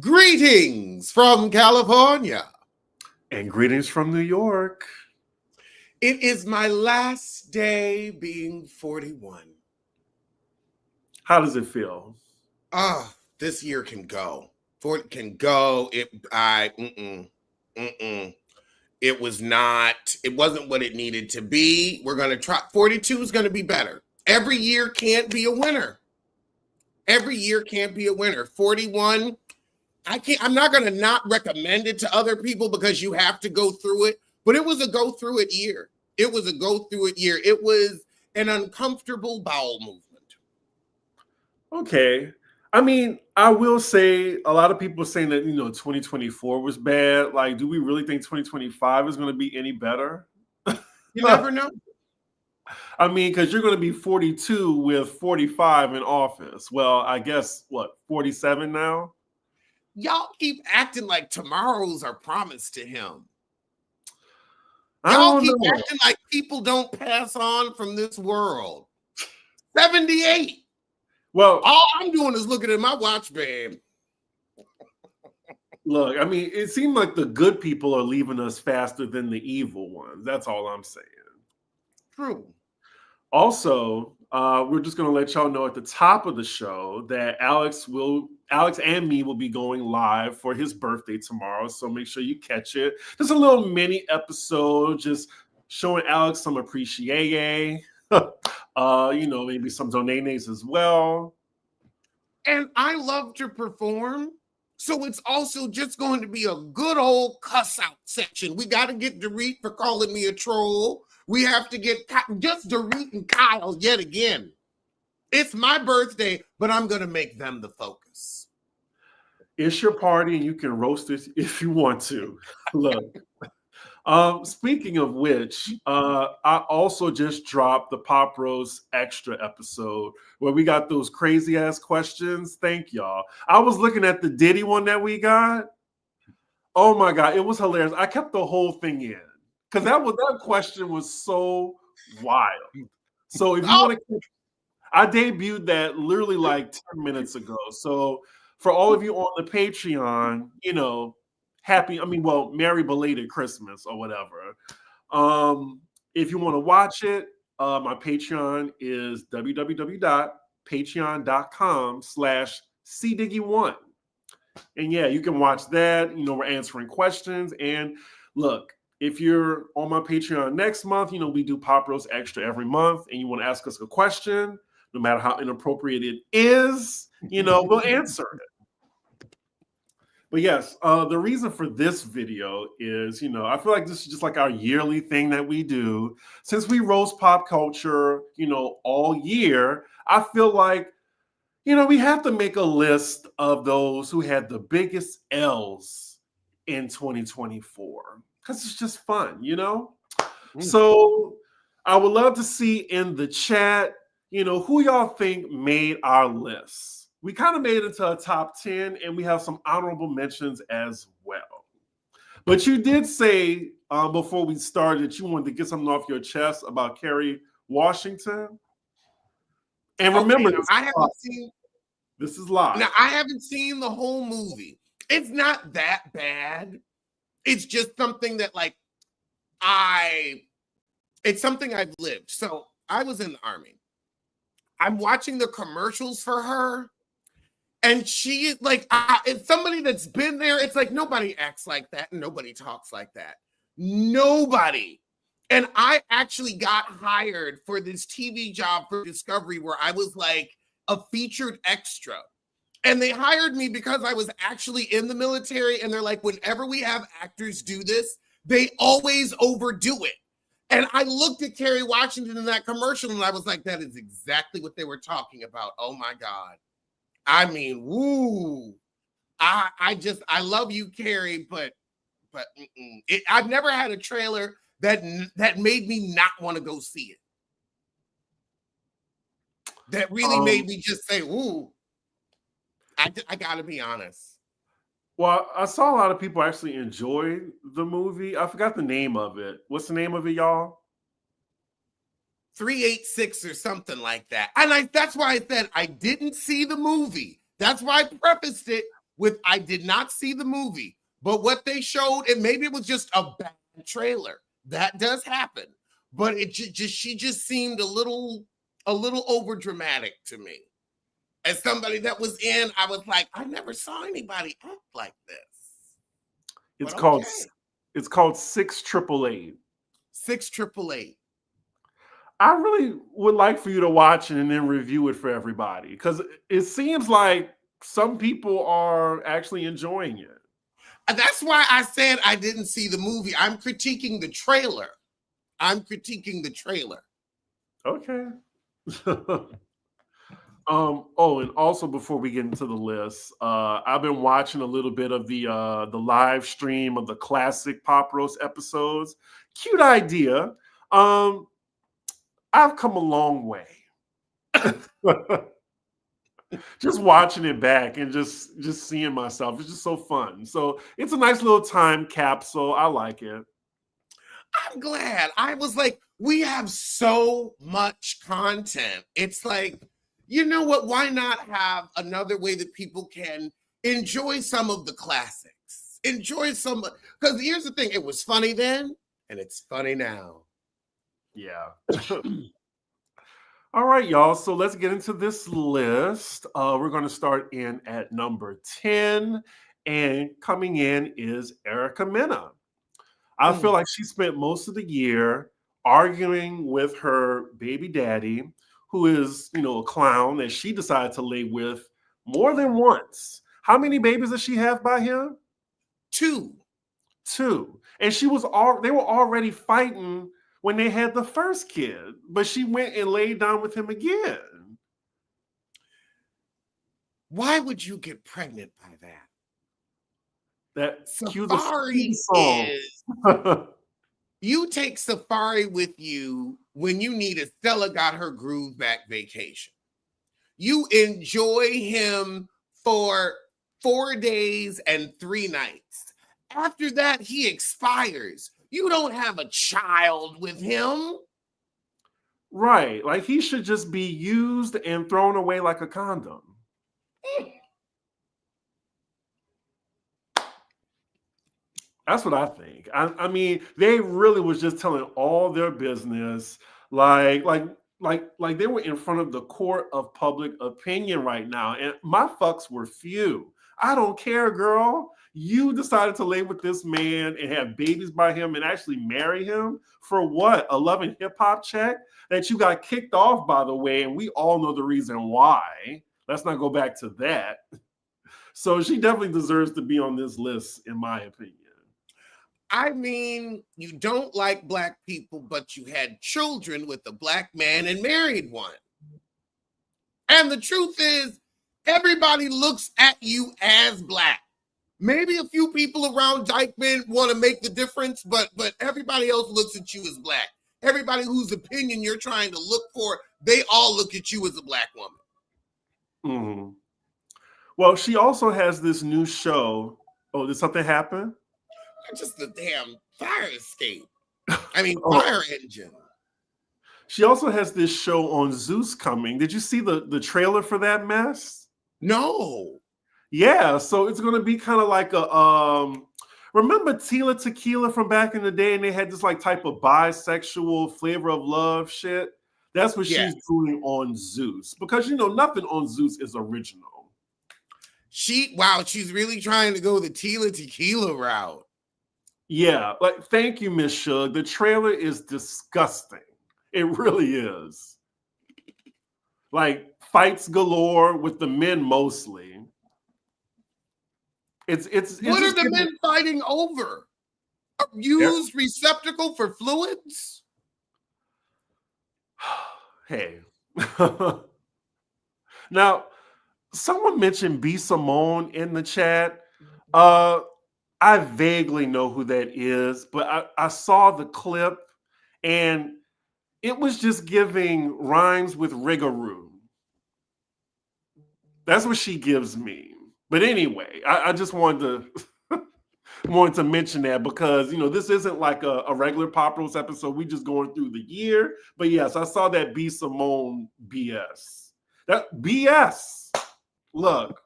Greetings from California. And greetings from New York. It is my last day being 41. How does it feel? This year can go. It can go. It wasn't what it needed to be. We're gonna try. 42 is gonna be better. Every year can't be a winner. Every year can't be a winner. 41. I'm not going to not recommend it to other people because you have to go through it, but it was a go through it year. It was a go through it year. It was an uncomfortable bowel movement. Okay. I mean, I will say a lot of people are saying that, 2024 was bad. Like, do we really think 2025 is going to be any better? You never know. I mean, because you're going to be 42 with 45 in office. Well, I guess, 47 now? Y'all keep acting like tomorrows are promised to him. Y'all keep acting like people don't pass on from this world. 78. Well, all I'm doing is looking at my watch, babe. Look, I mean, it seemed like the good people are leaving us faster than the evil ones. That's all I'm saying. True. Also, we're just going to let y'all know at the top of the show that Alex and me will be going live for his birthday tomorrow. So make sure you catch it. Just a little mini episode, just showing Alex some appreciation. Maybe some donations as well. And I love to perform. So it's also just going to be a good old cuss out section. We got to get Dorit for calling me a troll. We have to get just Dorit and Kyle yet again. It's my birthday, but I'm going to make them the focus. It's your party and you can roast it if you want to. Look. Speaking of which, I also just dropped the Pop Roast Extra episode where we got those crazy ass questions. Thank y'all. I was looking at the Diddy one that we got. Oh my God, it was hilarious. I kept the whole thing in because that question was so wild. So if you want to, I debuted that literally like 10 minutes ago. So for all of you on the Patreon, merry belated Christmas or whatever. If you want to watch it, my Patreon is www.patreon.com/cdiggy1. And yeah, you can watch that. We're answering questions. And look, if you're on my Patreon next month, we do Pop Roast Extra every month, and you want to ask us a question, no matter how inappropriate it is, we'll answer it. But yes, the reason for this video is, I feel like this is just like our yearly thing that we do. Since we roast pop culture, all year, I feel like, we have to make a list of those who had the biggest L's in 2024. Because it's just fun, So I would love to see in the chat, who y'all think made our list. We kind of made it into a top 10, and we have some honorable mentions as well. But you did say before we started that you wanted to get something off your chest about Kerry Washington. And remember, this is live. Now, I haven't seen the whole movie. It's not that bad. It's just something that, it's something I've lived. So I was in the Army. I'm watching the commercials for her. And she is it's somebody that's been there. It's like nobody acts like that and nobody talks like that. Nobody. And I actually got hired for this TV job for Discovery where I was like a featured extra. And they hired me because I was actually in the military. And they're like, whenever we have actors do this, they always overdo it. And I looked at Kerry Washington in that commercial and I was like, that is exactly what they were talking about. Oh my God. I mean, woo! I love you, Kerry, but I've never had a trailer that made me not want to go see it. That really made me just say, "Ooh." I gotta be honest. Well, I saw a lot of people actually enjoy the movie. I forgot the name of it. What's the name of it, y'all? 386 or something like that. And that's why I said I didn't see the movie. That's why I prefaced it. I did not see the movie, but what they showed, and maybe it was just a bad trailer. That does happen. But she just seemed a little over dramatic to me. As somebody that was in, I was like, I never saw anybody act like this. It's But called okay. it's called 688. 688. I really would like for you to watch it and then review it for everybody because it seems like some people are actually enjoying it. And that's why I said I didn't see the movie. I'm critiquing the trailer. Okay. Oh, and also before we get into the list, I've been watching a little bit of the live stream of the classic Pop Roast episodes. Cute idea. I've come a long way. Just watching it back and just seeing myself. It's just so fun. So it's a nice little time capsule. I like it. I'm glad. I was like, we have so much content. It's like, you know what? Why not have another way that people can enjoy some of the classics? Enjoy some, because here's the thing, it was funny then, and it's funny now. Yeah. All right, y'all. So let's get into this list. We're going to start in at number 10. And coming in is Erica Mena. I feel like she spent most of the year arguing with her baby daddy, who is, a clown that she decided to lay with more than once. How many babies does she have by him? 2. And they were already fighting when they had the first kid, but she went and laid down with him again. Why would you get pregnant by that? That Safari is you take Safari with you when you need a Stella got her groove back vacation. You enjoy him for 4 days and 3 nights. After that, he expires. You don't have a child with him. Right. Like he should just be used and thrown away like a condom. That's what I think. I mean, they really was just telling all their business, like they were in front of the court of public opinion right now. And my fucks were few. I don't care, girl. You decided to lay with this man and have babies by him and actually marry him for what? A Love and Hip Hop check that you got kicked off, by the way, and we all know the reason why. Let's not go back to that. So she definitely deserves to be on this list, in my opinion. I mean, you don't like Black people, but you had children with a Black man and married one. And the truth is, everybody looks at you as Black. Maybe a few people around Dykeman want to make the difference, but everybody else looks at you as Black. Everybody whose opinion you're trying to look for, they all look at you as a Black woman. Mm-hmm. Well, she also has this new show. Oh, did something happen? Just the damn fire escape. I mean, fire engine. She also has this show on Zeus coming. Did you see the trailer for that mess? No. Yeah, so it's going to be kind of like a remember Tila Tequila from back in the day, and they had this like type of bisexual flavor of love shit. That's what she's doing on Zeus, because nothing on Zeus is original. She's really trying to go the Tila Tequila route. Yeah, like thank you, Miss Suge. The trailer is disgusting. It really is. Like fights galore with the men mostly. It's what are the men fighting over? A used receptacle for fluids? Hey. Now, someone mentioned B. Simone in the chat. I vaguely know who that is, but I saw the clip and it was just giving rhymes with Rigaroo. That's what she gives me. But anyway, I just wanted to mention that because this isn't like a regular Pop Roast episode. We just going through the year. But yes, I saw that B. Simone BS. That BS. Look.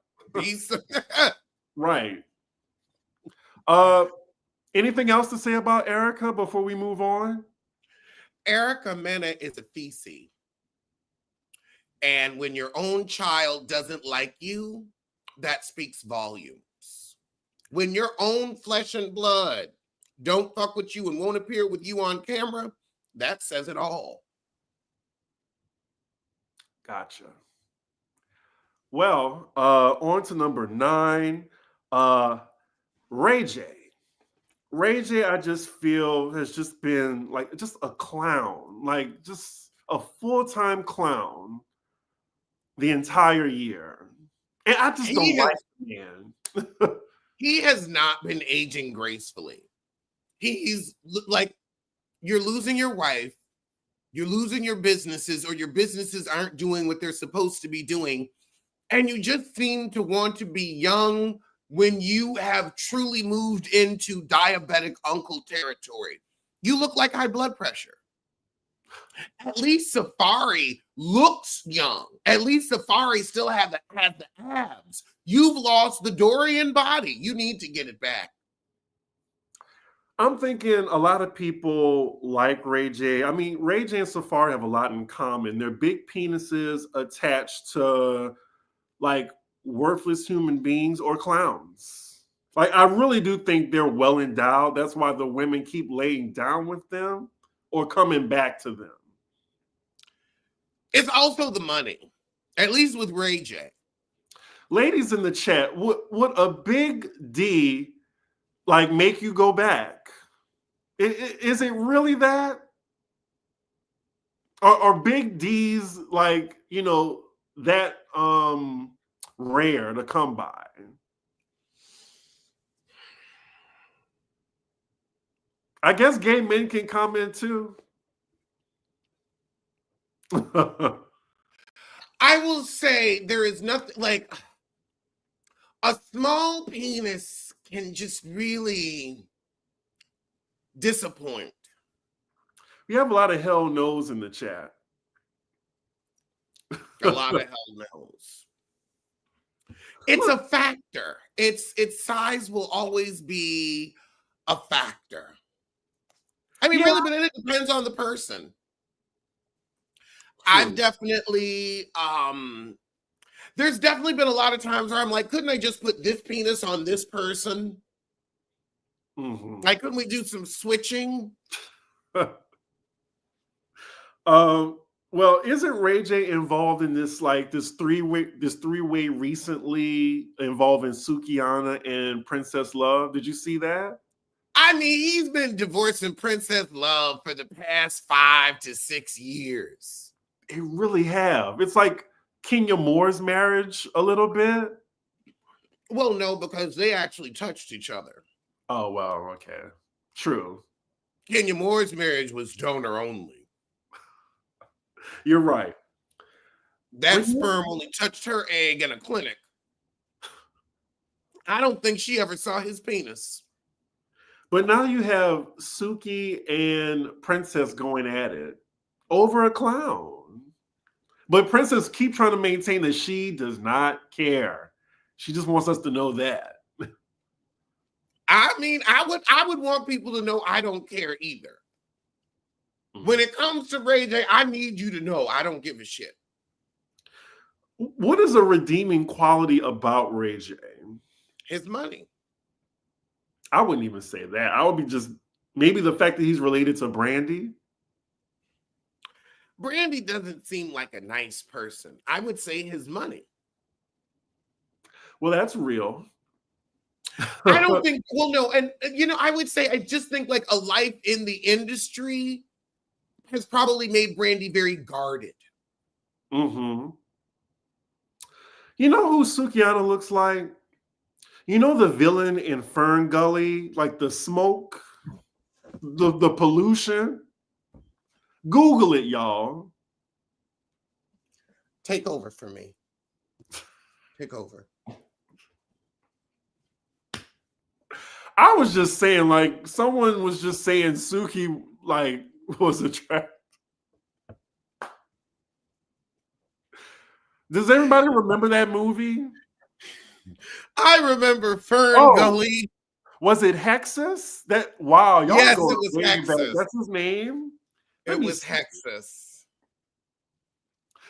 Right. Uh, anything else to say about Erica before we move on? Erica Mena is a feces. And when your own child doesn't like you, that speaks volumes. When your own flesh and blood don't fuck with you and won't appear with you on camera, that says it all. Gotcha. Well, on to number 9. Ray J. Ray J, I just feel has just been like just a clown, like just a full-time clown the entire year. And I just don't like the man. He has not been aging gracefully. He's like, you're losing your wife, you're losing your businesses, or your businesses aren't doing what they're supposed to be doing. And you just seem to want to be young when you have truly moved into diabetic uncle territory. You look like high blood pressure. At least Safari looks young. At least Safari still has the abs. You've lost the Dorian body. You need to get it back. I'm thinking a lot of people like Ray J. I mean, Ray J and Safari have a lot in common. They're big penises attached to like worthless human beings or clowns. Like, I really do think they're well endowed. That's why the women keep laying down with them or coming back to them. It's also the money, at least with Ray J. Ladies in the chat, would a big D like make you go back? Is it really that? Are big D's like, you know, that rare to come by? I guess gay men can comment too. I will say there is nothing like a small penis can just really disappoint. We have a lot of hell no's in the chat. A lot of hell no's. It's a factor. Its size will always be a factor. I mean, really, but it depends on the person. I've definitely, there's definitely been a lot of times where I'm like, couldn't I just put this penis on this person? Mm-hmm. Like, couldn't we do some switching? Well, isn't Ray J involved in this like this three-way recently involving Sukiana and Princess Love? Did you see that? I mean, he's been divorcing Princess Love for the past 5 to 6 years. They really have. It's like Kenya Moore's marriage a little bit. Well, no, because they actually touched each other. Oh, well, okay. True. Kenya Moore's marriage was donor only. You're right. That sperm only touched her egg in a clinic. I don't think she ever saw his penis. But now you have Suki and Princess going at it over a clown. But Princess keep trying to maintain that she does not care. She just wants us to know that. I mean, I would want people to know I don't care either. Mm-hmm. When it comes to Ray J, I need you to know I don't give a shit. What is a redeeming quality about Ray J? His money. I wouldn't even say that. I would be just maybe the fact that he's related to Brandi. Brandi doesn't seem like a nice person. I would say his money. Well, that's real. I don't think, well, no. And, you know, I would say, I just think like a life in the industry has probably made Brandi very guarded. Mm-hmm. You know who Sukiana looks like? You know the villain in Fern Gully, like the smoke, the pollution? Google it, y'all. Take over for me. Take over. I was just saying, like, someone was just saying Suki, like, was attractive. Does everybody remember that movie? I remember Fern Oh, Gully. was it Hexus? Wow, y'all Yes, go it was way back. Hexus. That's his name. Let It me was see. Hexus.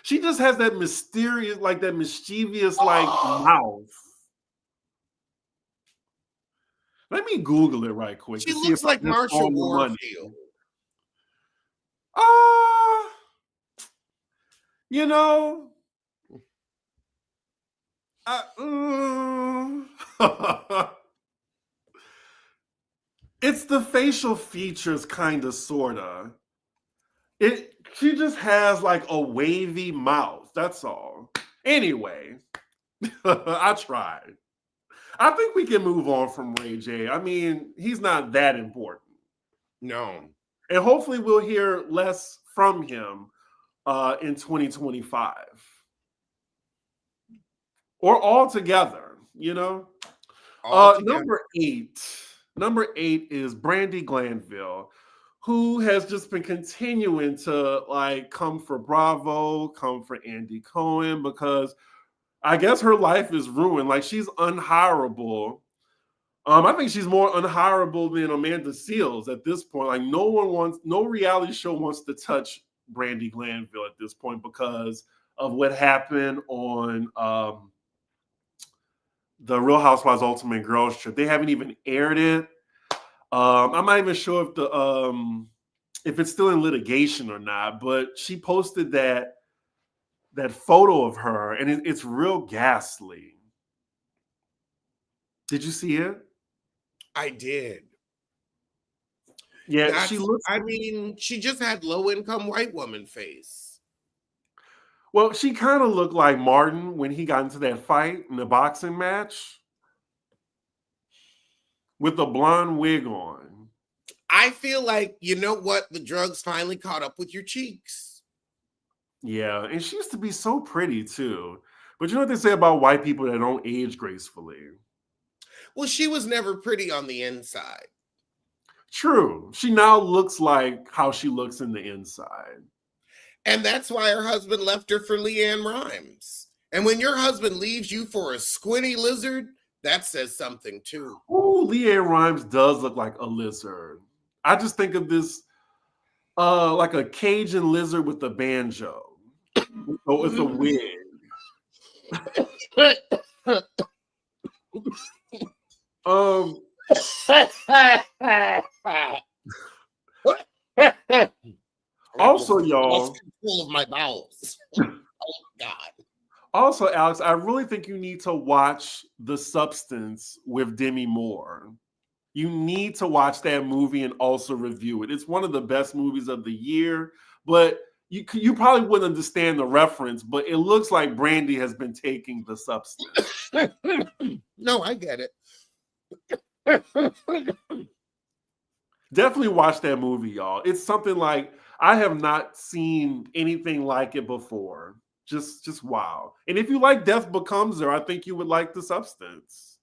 She just has that mysterious, like that mischievous, like mouth. Let me Google it right quick She to see if looks like I'm just Marsha on the money. Warfield. Uh, you know, it's the facial features, kind of, sorta. She just has like a wavy mouth. That's all. Anyway, I tried. I think we can move on from Ray J. I mean, he's not that important. No. And hopefully we'll hear less from him in 2025. Or altogether, you know? All together. Number eight is Brandi Glanville, who has just been continuing to like come for Bravo, come for Andy Cohen, because I guess her life is ruined. Like she's unhireable. I think she's more unhireable than Amanda Seales at this point. Like no reality show wants to touch Brandi Glanville at this point because of what happened on the Real Housewives Ultimate Girls Trip. They haven't even aired it. I'm not even sure if it's still in litigation or not, but she posted that photo of her, and it's real ghastly. Did you see it? I did. Yeah, she looks. I mean, she just had low income white woman face. Well, she kind of looked like Martin when he got into that fight in the boxing match with the blonde wig on. I feel like, you know what? The drugs finally caught up with your cheeks. Yeah, and she used to be so pretty too. But you know what they say about white people that don't age gracefully? Well, she was never pretty on the inside. True. She now looks like how she looks in the inside. And that's why her husband left her for Leanne Rimes. And when your husband leaves you for a squinty lizard, that says something too. Oh, Leanne Rimes does look like a lizard. I just think of this like a Cajun lizard with a banjo. Oh, it's a wig. Um Also, y'all. Control of my bowels. Oh God. Also, Alex, I really think you need to watch The Substance with Demi Moore. You need to watch that movie and also review it. It's one of the best movies of the year, but you probably wouldn't understand the reference, but it looks like Brandi has been taking The Substance. No, I get it. Definitely watch that movie, y'all. It's something like I have not seen anything like it before. Just wow. And if you like Death Becomes Her, I think you would like The Substance.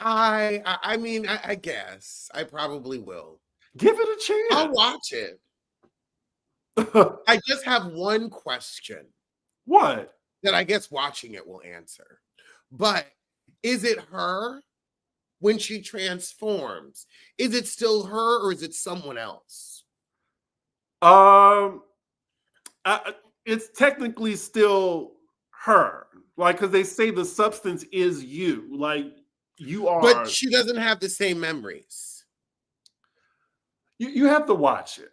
I mean, I guess I probably will. Give it a chance. I'll watch it. I just have one question. What? That I guess watching it will answer. But is it her when she transforms? Is it still her or is it someone else? It's technically still her. Like, because they say the substance is you. Like, you are. But she doesn't have the same memories. You have to watch it.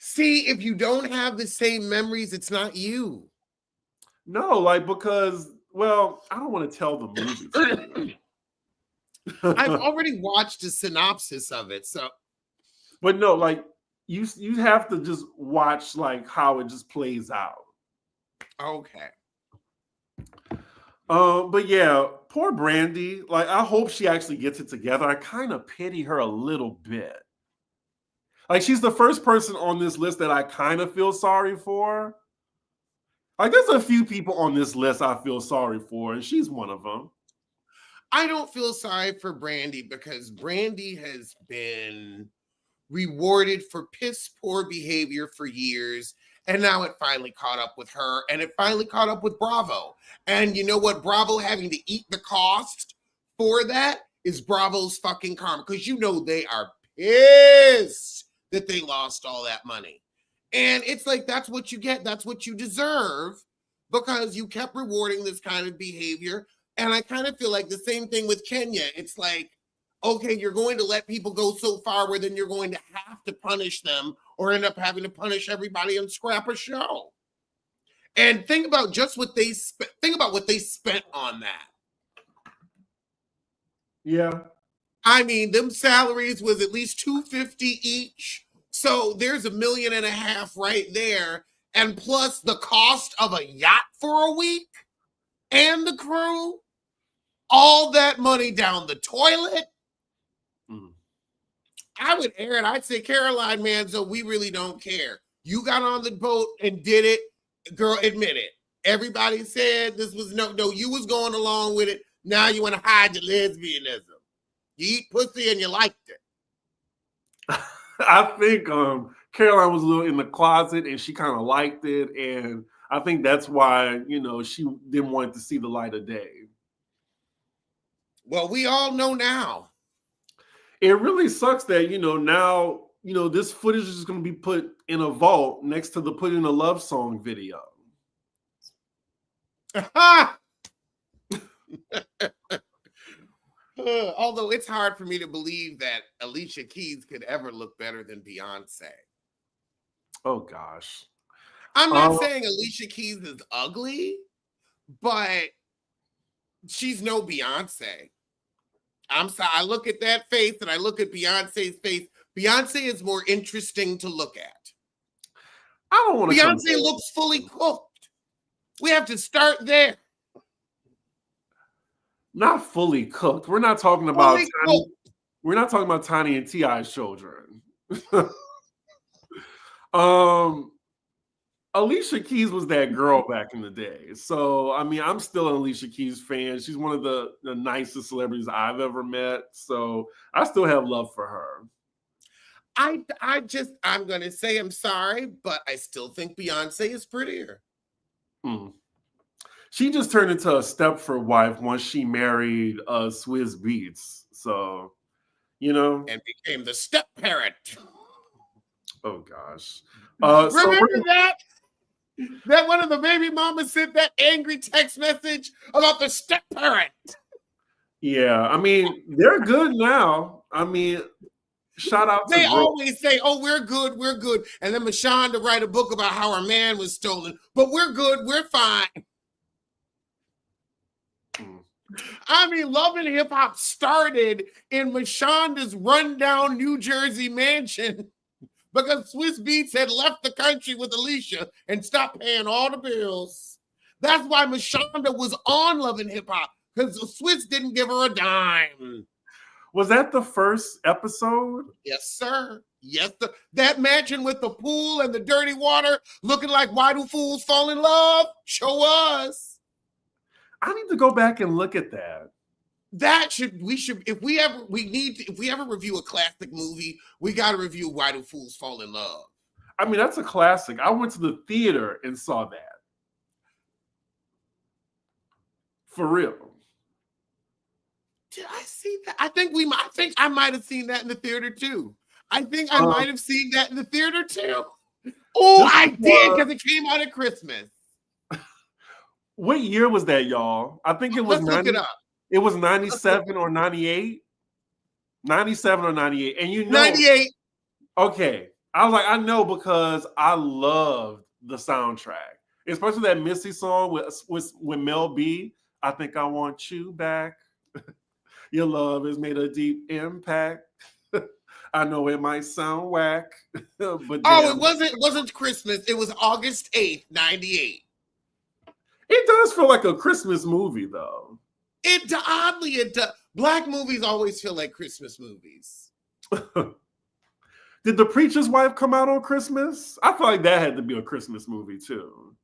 See, if you don't have the same memories, it's not you. No, like, because, well, I don't want to tell the movie. I've already watched a synopsis of it, so. But no, like, you have to just watch, like, how it just plays out. Okay. But yeah, poor Brandi. Like, I hope she actually gets it together. I kind of pity her a little bit. Like, she's the first person on this list that I kind of feel sorry for. Like, there's a few people on this list I feel sorry for, and she's one of them. I don't feel sorry for Brandi because Brandi has been rewarded for piss poor behavior for years, And now it finally caught up with her, and it finally caught up with Bravo. And you know what? Bravo having to eat the cost for that is Bravo's fucking karma, because you know they are pissed that they lost all that money. And it's like, that's what you get. That's what you deserve, because you kept rewarding this kind of behavior. And I kind of feel like the same thing with Kenya. It's like, okay, you're going to let people go so far where then you're going to have to punish them or end up having to punish everybody and scrap a show. And think about just what they think about what they spent on that. Yeah. I mean, them salaries was at least $250 each. So there's $1.5 million right there. And plus the cost of a yacht for a week and the crew, all that money down the toilet. I would air it. I'd say, Caroline Manzo, we really don't care. You got on the boat and did it. Girl, admit it. Everybody said this was no, you was going along with it. Now you want to hide your lesbianism. You eat pussy and you liked it. I think Caroline was a little in the closet and she kind of liked it. And I think that's why, she didn't want to see the light of day. Well, we all know now. It really sucks that, now, this footage is going to be put in a vault next to the Put in a Love Song video. Although it's hard for me to believe that Alicia Keys could ever look better than Beyonce. Oh, gosh. I'm not saying Alicia Keys is ugly, but she's no Beyonce. I'm sorry. I look at that face and I look at Beyonce's face. Beyonce is more interesting to look at. I don't want to. Beyonce looks fully cooked. We have to start there. Not fully cooked. We're not talking about Tiny, we're not talking about Tiny and T.I.'s children. Alicia Keys was that girl back in the day. So, I mean, I'm still an Alicia Keys fan. She's one of the nicest celebrities I've ever met. So I still have love for her. I'm going to say I'm sorry, but I still think Beyonce is prettier. She just turned into a Stepford wife once she married Swizz Beatz. So, And became the step parent. Oh, gosh. Remember that? That one of the baby mamas sent that angry text message about the step parent. Yeah, I mean, they're good now. I mean, shout out to They always say, oh, we're good. And then Mashonda write a book about how her man was stolen. But we're good. We're fine. I mean, Love and Hip Hop started in Mashonda's rundown New Jersey mansion because Swizz Beatz had left the country with Alicia and stopped paying all the bills. That's why Mashonda was on Love and Hip Hop, because Swizz didn't give her a dime. Was that the first episode? Yes, sir. Yes, that mansion with the pool and the dirty water looking like Why Do Fools Fall in Love? Show us. I need to go back and look at that. If we ever review a classic movie, we got to review Why Do Fools Fall in Love. I mean, that's a classic. I went to the theater and saw that. For real. Did I see that? I think I might have seen that in the theater too. I think I might have seen that in the theater too. Oh, I did, because it came out at Christmas. What year was that, y'all? I think it was 90, look it up. It was 97 or 98. 97 or 98. And 98. Okay. I was like, I know, because I loved the soundtrack. Especially that Missy song with Mel B. I think I want you back. Your love has made a deep impact. I know it might sound whack. But it wasn't Christmas. It was August 8th, 98. It does feel like a Christmas movie, though. It does. Black movies always feel like Christmas movies. Did The Preacher's Wife come out on Christmas? I feel like that had to be a Christmas movie, too.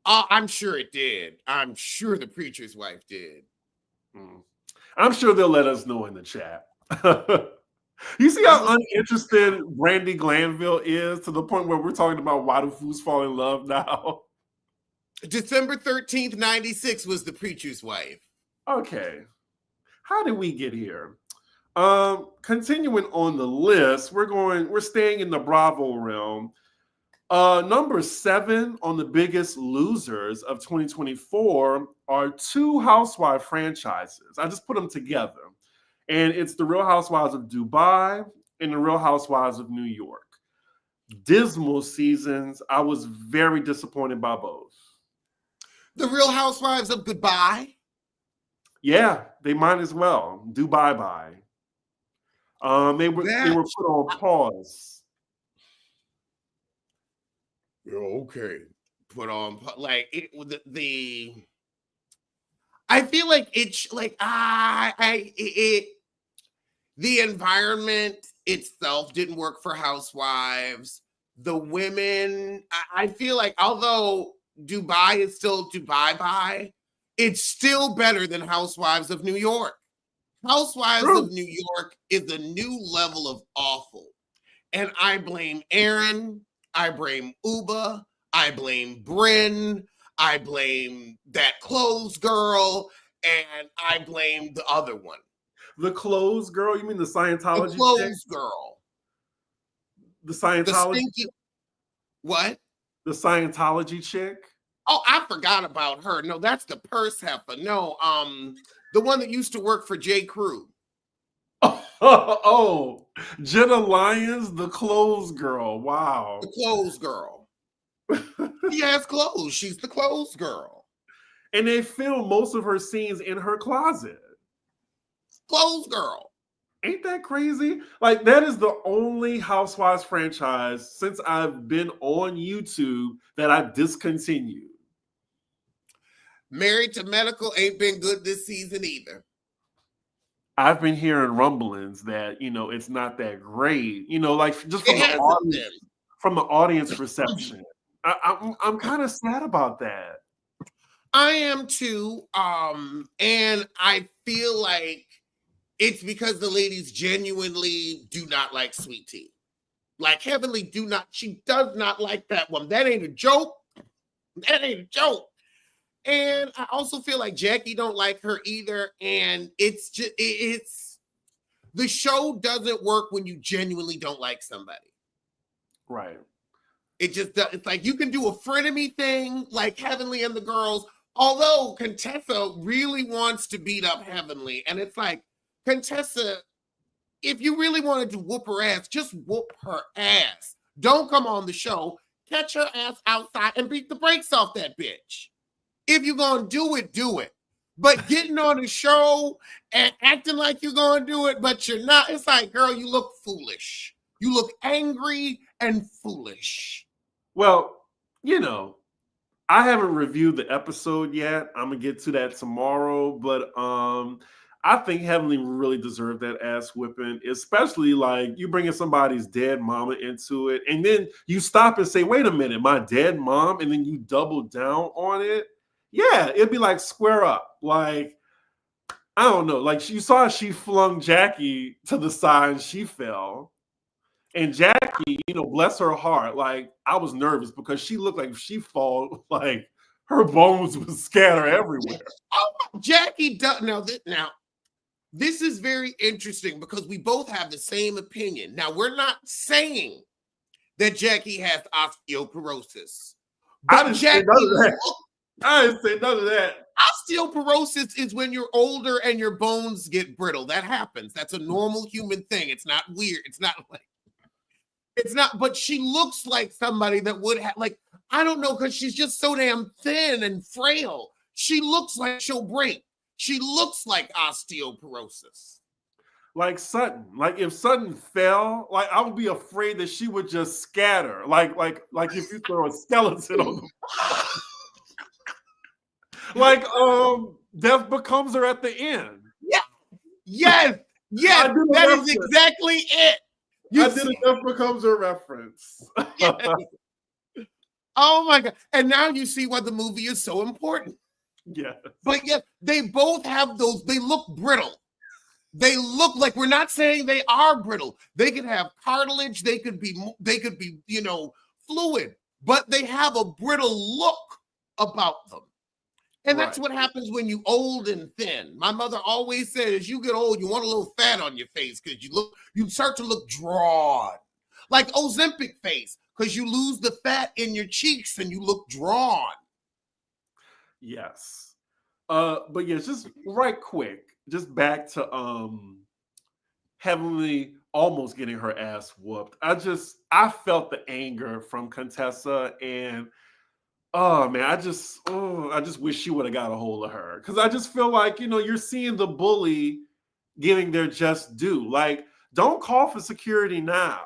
I'm sure it did. I'm sure The Preacher's Wife did. I'm sure they'll let us know in the chat. You see how uninterested Brandi Glanville is to the point where we're talking about why do fools fall in love now? December 13th, 96 was The Preacher's Wife. Okay. How did we get here? Continuing on the list, we're staying in the Bravo realm. Number 7 on the biggest losers of 2024 are 2 housewife franchises. I just put them together. And it's the Real Housewives of Dubai and the Real Housewives of New York. Dismal seasons. I was very disappointed by both. The Real Housewives of Goodbye? Yeah, they might as well. Do bye-bye. They were put on pause. Okay. Put on like it the I feel like it's like the environment itself didn't work for housewives. The women, I feel like although Dubai is still Dubai, it's still better than Housewives of New York. Housewives of New York is a new level of awful. And I blame Aaron, I blame Uba, I blame Bryn, I blame that clothes girl, and I blame the other one. The clothes girl? You mean the Scientology? The clothes girl. The Scientology? What? The Scientology chick? Oh, I forgot about her. No, that's the purse heifer. No, the one that used to work for J. Crew. Oh, Jenna Lyons, the clothes girl. Wow. The clothes girl. She has clothes. She's the clothes girl. And they filmed most of her scenes in her closet. Clothes girl. Ain't that crazy? Like, that is the only Housewives franchise since I've been on YouTube that I discontinued. Married to Medical ain't been good this season either. I've been hearing rumblings that, it's not that great. Like just from the audience reception. I'm kind of sad about that. I am too. And I feel like it's because the ladies genuinely do not like sweet tea. Like Heavenly she does not like that one. That ain't a joke. That ain't a joke. And I also feel like Jackie don't like her either. And it's the show doesn't work when you genuinely don't like somebody. Right. It's like you can do a frenemy thing like Heavenly and the girls, although Contessa really wants to beat up Heavenly. And it's like, Contessa, if you really wanted to whoop her ass, just whoop her ass. Don't come on the show, catch her ass outside and beat the brakes off that bitch. If you're going to do it, do it. But getting on the show and acting like you're going to do it, but you're not, it's like, girl, you look foolish. You look angry and foolish. Well, I haven't reviewed the episode yet. I'm going to get to that tomorrow. But I think Heavenly really deserved that ass whipping, especially like you bringing somebody's dead mama into it. And then you stop and say, wait a minute, my dead mom. And then you double down on it. Yeah, it'd be like square up. Like, I don't know. Like you saw she flung Jackie to the side and she fell. And Jackie, bless her heart, like I was nervous because she looked like if she fall, like her bones would scatter everywhere. Oh, Jackie does now. This is very interesting because we both have the same opinion. Now, we're not saying that Jackie has osteoporosis. But I didn't say none of that. Osteoporosis is when you're older and your bones get brittle. That happens. That's a normal human thing. It's not weird. But she looks like somebody that would have, like, I don't know, because she's just so damn thin and frail. She looks like she'll break. She looks like osteoporosis. Like Sutton. Like if Sutton fell, like I would be afraid that she would just scatter. Like if you throw a skeleton on them. Like Death Becomes Her at the end. Yeah. Yes. That is exactly it. I did a Death Becomes Her reference. Yes. Oh my God. And now you see why the movie is so important. Yeah. But yes, they both have those, they look brittle. They look like, we're not saying they are brittle. They could have cartilage. They could be, fluid, but they have a brittle look about them. And that's Right. what happens when you old and thin. My mother always said, as you get old, you want a little fat on your face because you start to look drawn, like Ozempic face, because you lose the fat in your cheeks and you look drawn. Yes. But yeah, just right quick, just back to Heavenly almost getting her ass whooped. I felt the anger from Contessa, and oh man, I just wish she would have got a hold of her. Cause I just feel like, you're seeing the bully getting their just due. Like, don't call for security now.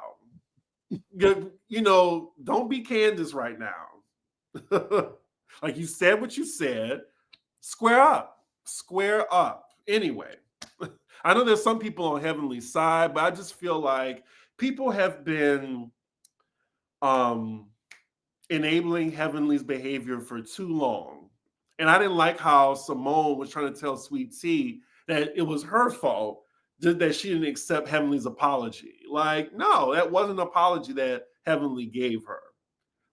Don't be Candace right now. Like, you said what you said. Square up. Square up. Anyway, I know there's some people on Heavenly's side, but I just feel like people have been enabling Heavenly's behavior for too long. And I didn't like how Simone was trying to tell Sweet Tea that it was her fault that she didn't accept Heavenly's apology. Like, no, that wasn't an apology that Heavenly gave her.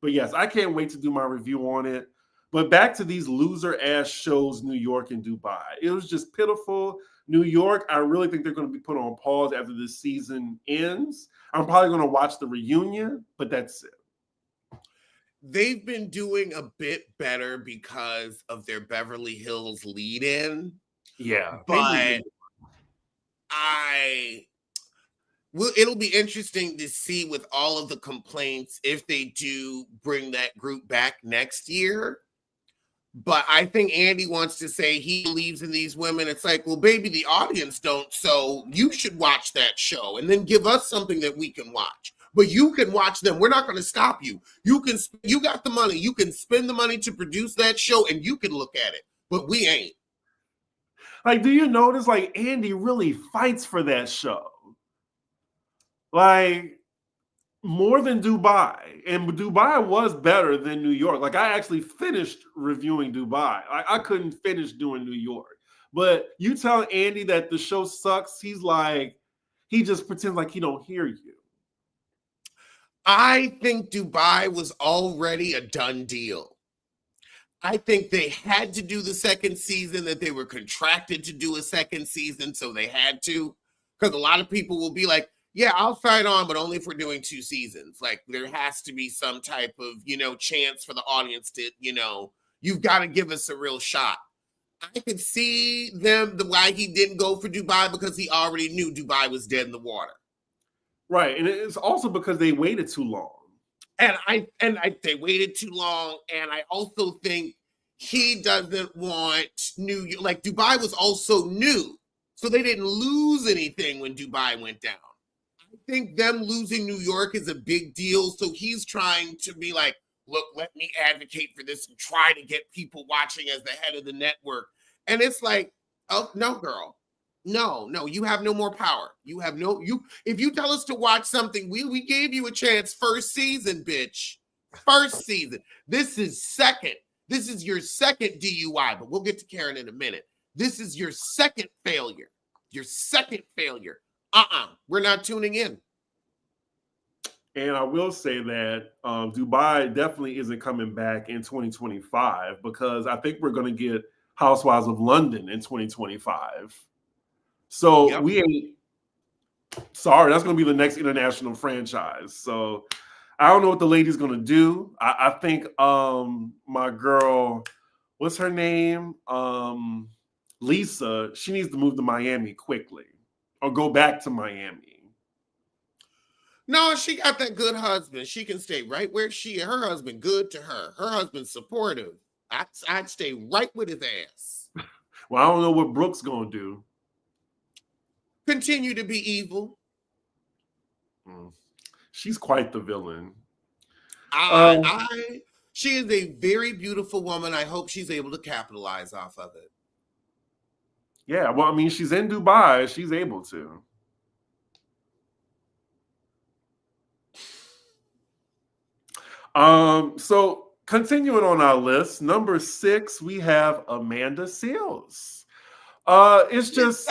But yes, I can't wait to do my review on it. But back to these loser ass shows, New York and Dubai. It was just pitiful. New York, I really think they're going to be put on pause after this season ends. I'm probably going to watch the reunion, but that's it. They've been doing a bit better because of their Beverly Hills lead-in. Yeah. But it'll be interesting to see with all of the complaints if they do bring that group back next year. But I think Andy wants to say he believes in these women. It's like, well, baby, the audience don't, so you should watch that show and then give us something that we can watch. But you can watch them. We're not going to stop you. You got the money. You can spend the money to produce that show and you can look at it. But we ain't. Like, do you notice, like, Andy really fights for that show? Like, more than Dubai. And Dubai was better than New York. Like, I actually finished reviewing Dubai. I couldn't finish doing New York. But you tell Andy that the show sucks, he's like, he just pretends like he don't hear you. I think Dubai was already a done deal. I think they had to do the second season, that they were contracted to do a second season, so they had to. Because a lot of people will be like, yeah, I'll sign on, but only if we're doing 2 seasons. Like, there has to be some type of, chance for the audience to, you've got to give us a real shot. I could see why he didn't go for Dubai, because he already knew Dubai was dead in the water. Right. And it's also because they waited too long. And they waited too long. And I also think he doesn't want like Dubai was also new. So they didn't lose anything when Dubai went down. I think them losing New York is a big deal. So he's trying to be like, look, let me advocate for this and try to get people watching as the head of the network. And it's like, oh, no, girl. No, you have no more power. If you tell us to watch something, we gave you a chance first season, bitch. First season. This is second. This is your second DUI, but we'll get to Karen in a minute. This is your second failure. Your second failure. We're not tuning in. And I will say that Dubai definitely isn't coming back in 2025, because I think we're going to get Housewives of London in 2025. So we ain't, sorry, that's going to be the next international franchise. So I don't know what the lady's going to do. I think my girl, what's her name? Lisa, she needs to move to Miami quickly or go back to Miami. No, she got that good husband. She can stay right where her husband good to her. Her husband's supportive. I'd stay right with his ass. Well, I don't know what Brooke's going to do. Continue to be evil. She's quite the villain. She is a very beautiful woman. I hope she's able to capitalize off of it. Yeah, well, I mean, she's in Dubai. She's able to. So continuing on our list, number 6, we have Amanda Seales. It's just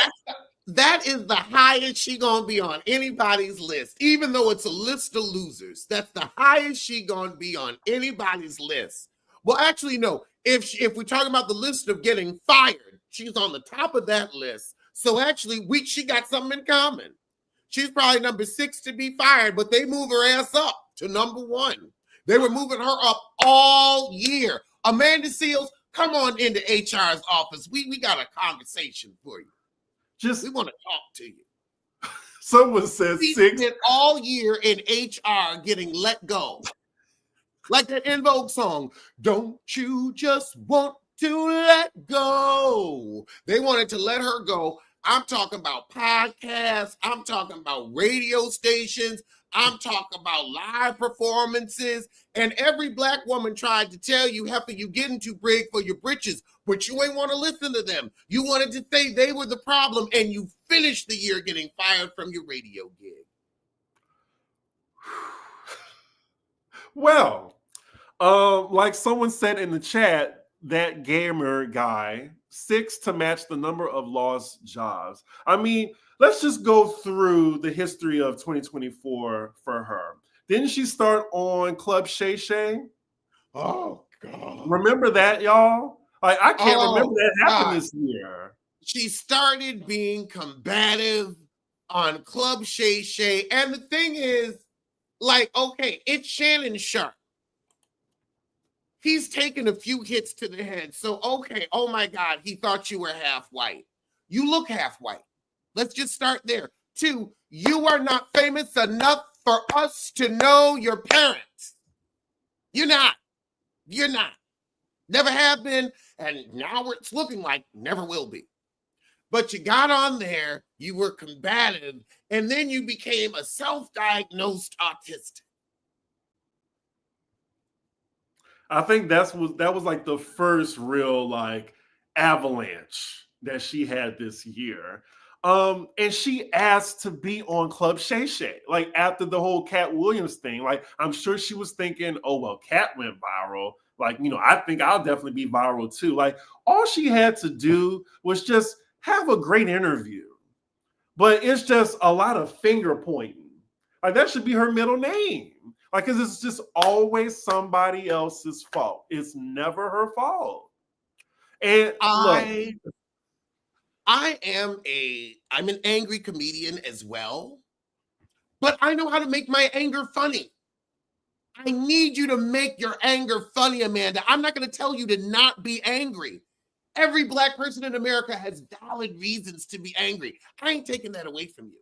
That is the highest she gonna be on anybody's list, even though it's a list of losers. That's the highest she gonna be on anybody's list. Well, actually, no. If we're talking about the list of getting fired, she's on the top of that list. So actually, she got something in common. She's probably number 6 to be fired, but they move her ass up to number 1. They were moving her up all year. Amanda Seals, come on into HR's office. We got a conversation for you. We want to talk to you. Someone said we 6. Spent all year in HR getting let go. Like that En Vogue song, don't you just want to let go? They wanted to let her go. I'm talking about podcasts. I'm talking about radio stations. I'm talking about live performances. And every Black woman tried to tell you, Heifer, you getting too big for your britches, but you ain't want to listen to them. You wanted to say they were the problem, and you finished the year getting fired from your radio gig. Well, like someone said in the chat, that gamer guy, 6 to match the number of lost jobs. I mean, let's just go through the history of 2024 for her. Didn't she start on Club Shay Shay? Oh, God. Remember that, y'all? Like, I can't remember that happened this year. She started being combative on Club Shay Shay. And the thing is, like, okay, it's Shannon Sharp. He's taken a few hits to the head. So, okay, oh my God, he thought you were half white. You look half white. Let's just start there. 2, you are not famous enough for us to know your parents. You're not. You're not. Never have been, and now it's looking like never will be. But you got on there, you were combative, and then you became a self-diagnosed autistic. I think that was like the first real like avalanche that she had this year. And she asked to be on Club Shay Shay, like after the whole Cat Williams thing. Like, I'm sure she was thinking, oh, well, Cat went viral. Like, I think I'll definitely be viral too. Like, all she had to do was just have a great interview. But it's just a lot of finger pointing. Like, that should be her middle name. Like, because it's just always somebody else's fault. It's never her fault. And I'm an angry comedian as well, but I know how to make my anger funny. I need you to make your anger funny, Amanda. I'm not going to tell you to not be angry. Every Black person in America has valid reasons to be angry. I ain't taking that away from you.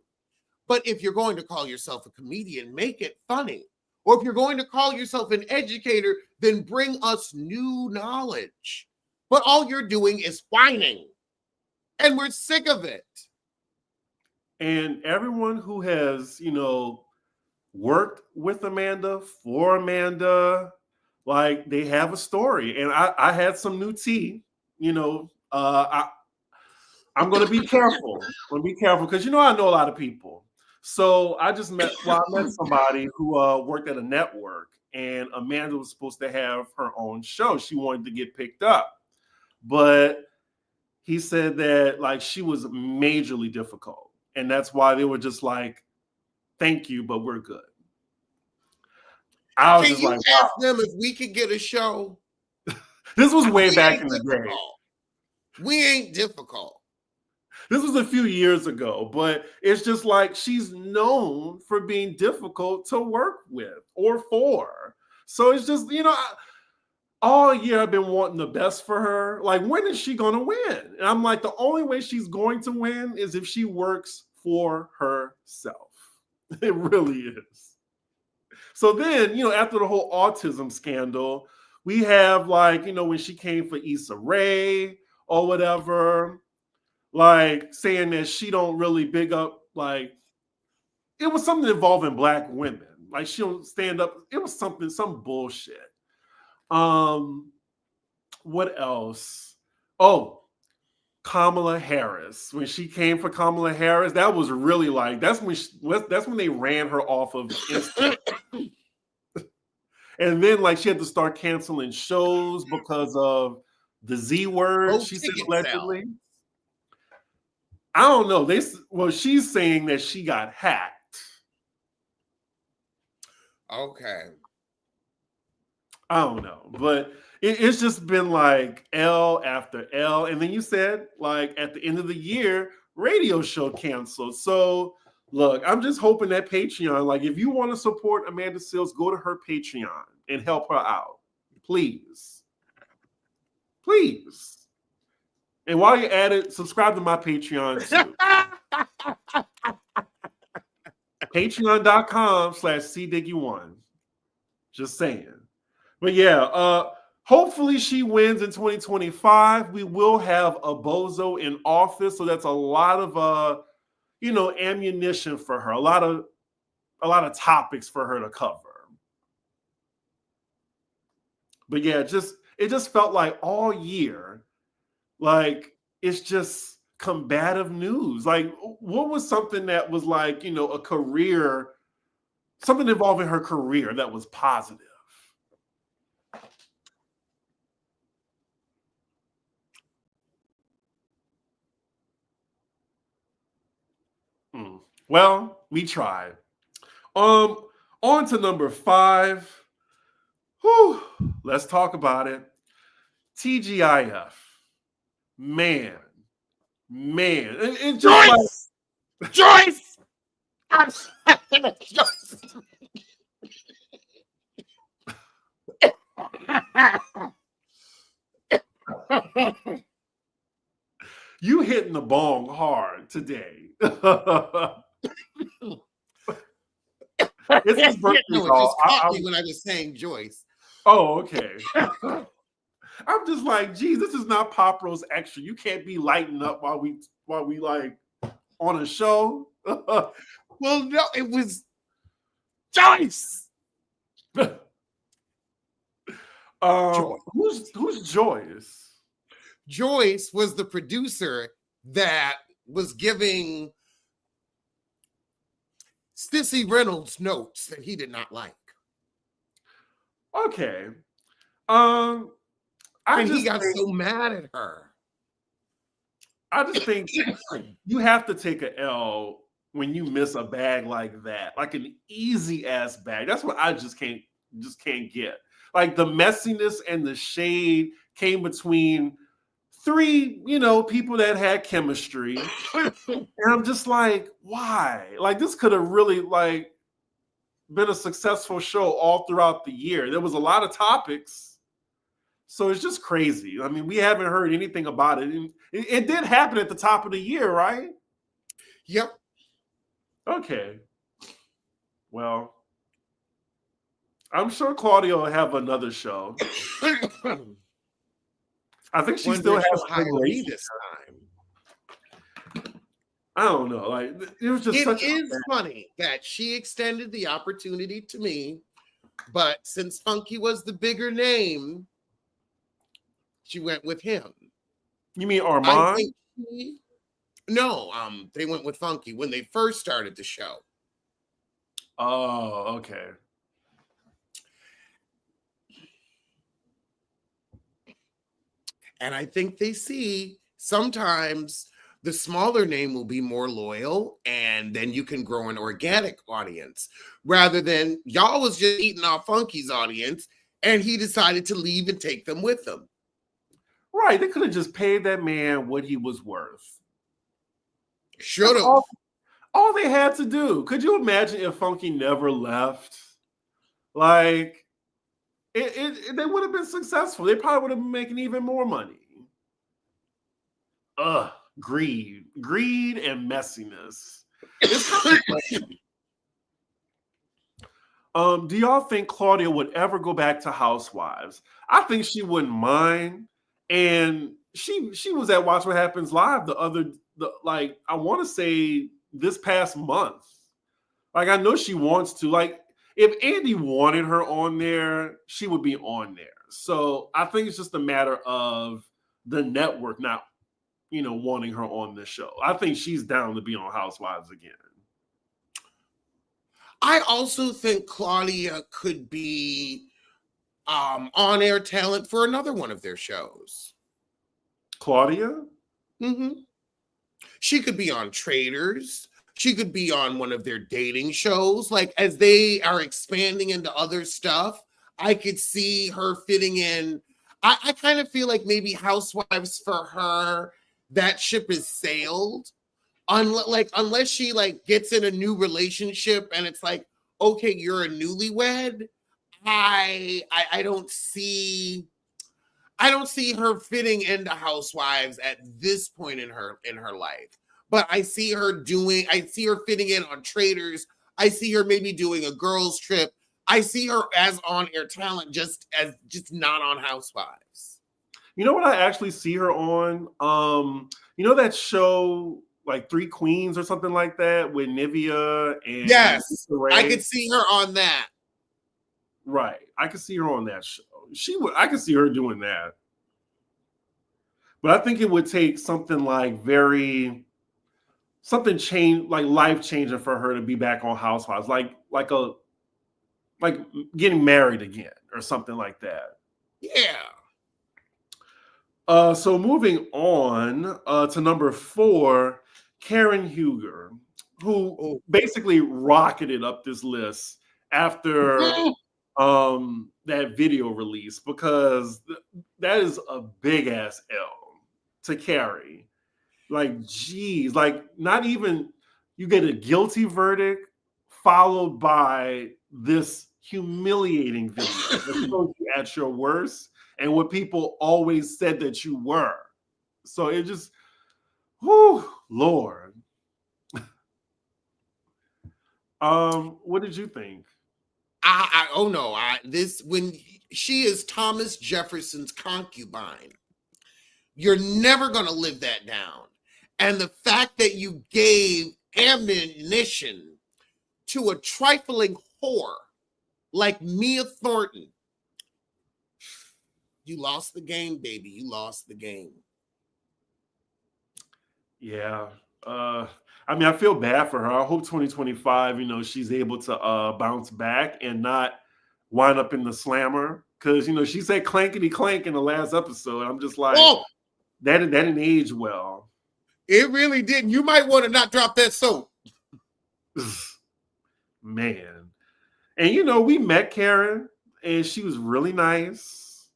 But if you're going to call yourself a comedian, make it funny. Or if you're going to call yourself an educator, then bring us new knowledge. But all you're doing is whining. And we're sick of it. And everyone who has, worked with Amanda, for Amanda, like, they have a story. And I had some new tea, I'm going to be careful. I'm going to be careful because, I know a lot of people. So I met somebody who worked at a network, and Amanda was supposed to have her own show. She wanted to get picked up. But he said that, like, she was majorly difficult. And that's why they were just like, thank you, but we're good. I was just like, ask them if we could get a show? This was way back in the day. We ain't difficult. This was a few years ago, but it's just like she's known for being difficult to work with or for. So it's just, all year I've been wanting the best for her. Like, when is she going to win? And I'm like, the only way she's going to win is if she works for herself. It really is. So then, after the whole autism scandal, we have, like, when she came for Issa Rae or whatever, like, saying that she don't really big up, like, it was something involving Black women. Like, she don't stand up. It was some bullshit. What else? Oh, Kamala Harris. When she came for Kamala Harris, that was really like, that's when they ran her off of Instagram. And then, like, she had to start canceling shows because of the Z word, she said, allegedly. I don't know. She's saying that she got hacked. Okay. I don't know, but it's just been like L after L. And then you said, like, at the end of the year, radio show canceled. So, look, I'm just hoping that Patreon, like, if you want to support Amanda Seales, go to her Patreon and help her out. Please. Please. And while you're at it, subscribe to my Patreon, too. Patreon.com/cdiggy1. Just saying. But yeah, hopefully she wins in 2025. We will have a bozo in office, so that's a lot of ammunition for her. A lot of topics for her to cover. But yeah, it just felt like all year, like it's just combative news. Like, what was something that was like, a career, something involving her career that was positive? Well, we tried. On to number 5. Whew, let's talk about it. TGIF. Man. It just Joyce! I'm Joyce! You hitting the bong hard today. It's his birthday. No, it just caught me when I was saying Joyce. Oh, okay. I'm just like, geez, this is not Pop Rose Extra. You can't be lighting up while we like on a show. Well, no, it was Joyce. Who's Joyce? Joyce was the producer that was giving Stissy Reynolds notes that he did not like. Okay. He got so mad at her. I just think you have to take an L when you miss a bag like that, like an easy ass bag. That's what I just can't get. Like the messiness and the shade came between 3, people that had chemistry. And I'm just like, why? Like, this could have really like been a successful show all throughout the year. There was a lot of topics. So it's just crazy. I mean, we haven't heard anything about it. And it did happen at the top of the year, right? Yep. Okay. Well, I'm sure Claudia will have another show. I think she still has me this time. I don't know. Like, it was just. It is funny that she extended the opportunity to me, but since Funky was the bigger name, she went with him. You mean Armand? No, they went with Funky when they first started the show. Oh, okay. And I think they see sometimes the smaller name will be more loyal, and then you can grow an organic audience rather than y'all was just eating off Funky's audience and he decided to leave and take them with him. Right. They could have just paid that man what he was worth. Should have. All they had to do. Could you imagine if Funky never left? Like, they would have been successful. They probably would have been making even more money. Greed and messiness. Do y'all think Claudia would ever go back to Housewives? I think she wouldn't mind. And she was at Watch What Happens Live I want to say this past month. Like, I know she wants to. Like, if Andy wanted her on there, she would be on there. So I think it's just a matter of the network not, wanting her on this show. I think she's down to be on Housewives again. I also think Claudia could be on-air talent for another one of their shows. Claudia? Mm-hmm. She could be on Traders. She could be on one of their dating shows. Like, as they are expanding into other stuff, I could see her fitting in. I kind of feel like maybe Housewives for her, that ship is sailed. Unless she like gets in a new relationship and it's like, okay, you're a newlywed. I don't see her fitting into Housewives at this point in her life. But I see her fitting in on Traders. I see her maybe doing a girls trip. I see her as on air talent, just not on Housewives. You know what I actually see her on? You know that show like Three Queens or something like that with Nivea and yes, I could see her on that. Right, I could see her on that show. I could see her doing that. But I think it would take something like something life changing for her to be back on Housewives, like getting married again or something like that. Yeah. So moving on to number 4, Karen Huger, who basically rocketed up this list after that video release, because that is a big ass L to carry. Like, geez, like not even you get a guilty verdict followed by this humiliating video that shows you at your worst and what people always said that you were. So it just, whew, Lord. What did you think? When she is Thomas Jefferson's concubine, you're never going to live that down. And the fact that you gave ammunition to a trifling whore like Mia Thornton, you lost the game, baby. You lost the game. Yeah. I mean, I feel bad for her. I hope 2025, she's able to bounce back and not wind up in the slammer. Because, she said clankety clank in the last episode. I'm just like, that didn't age well. It really didn't. You might want to not drop that soap. Man. And, we met Karen, and she was really nice.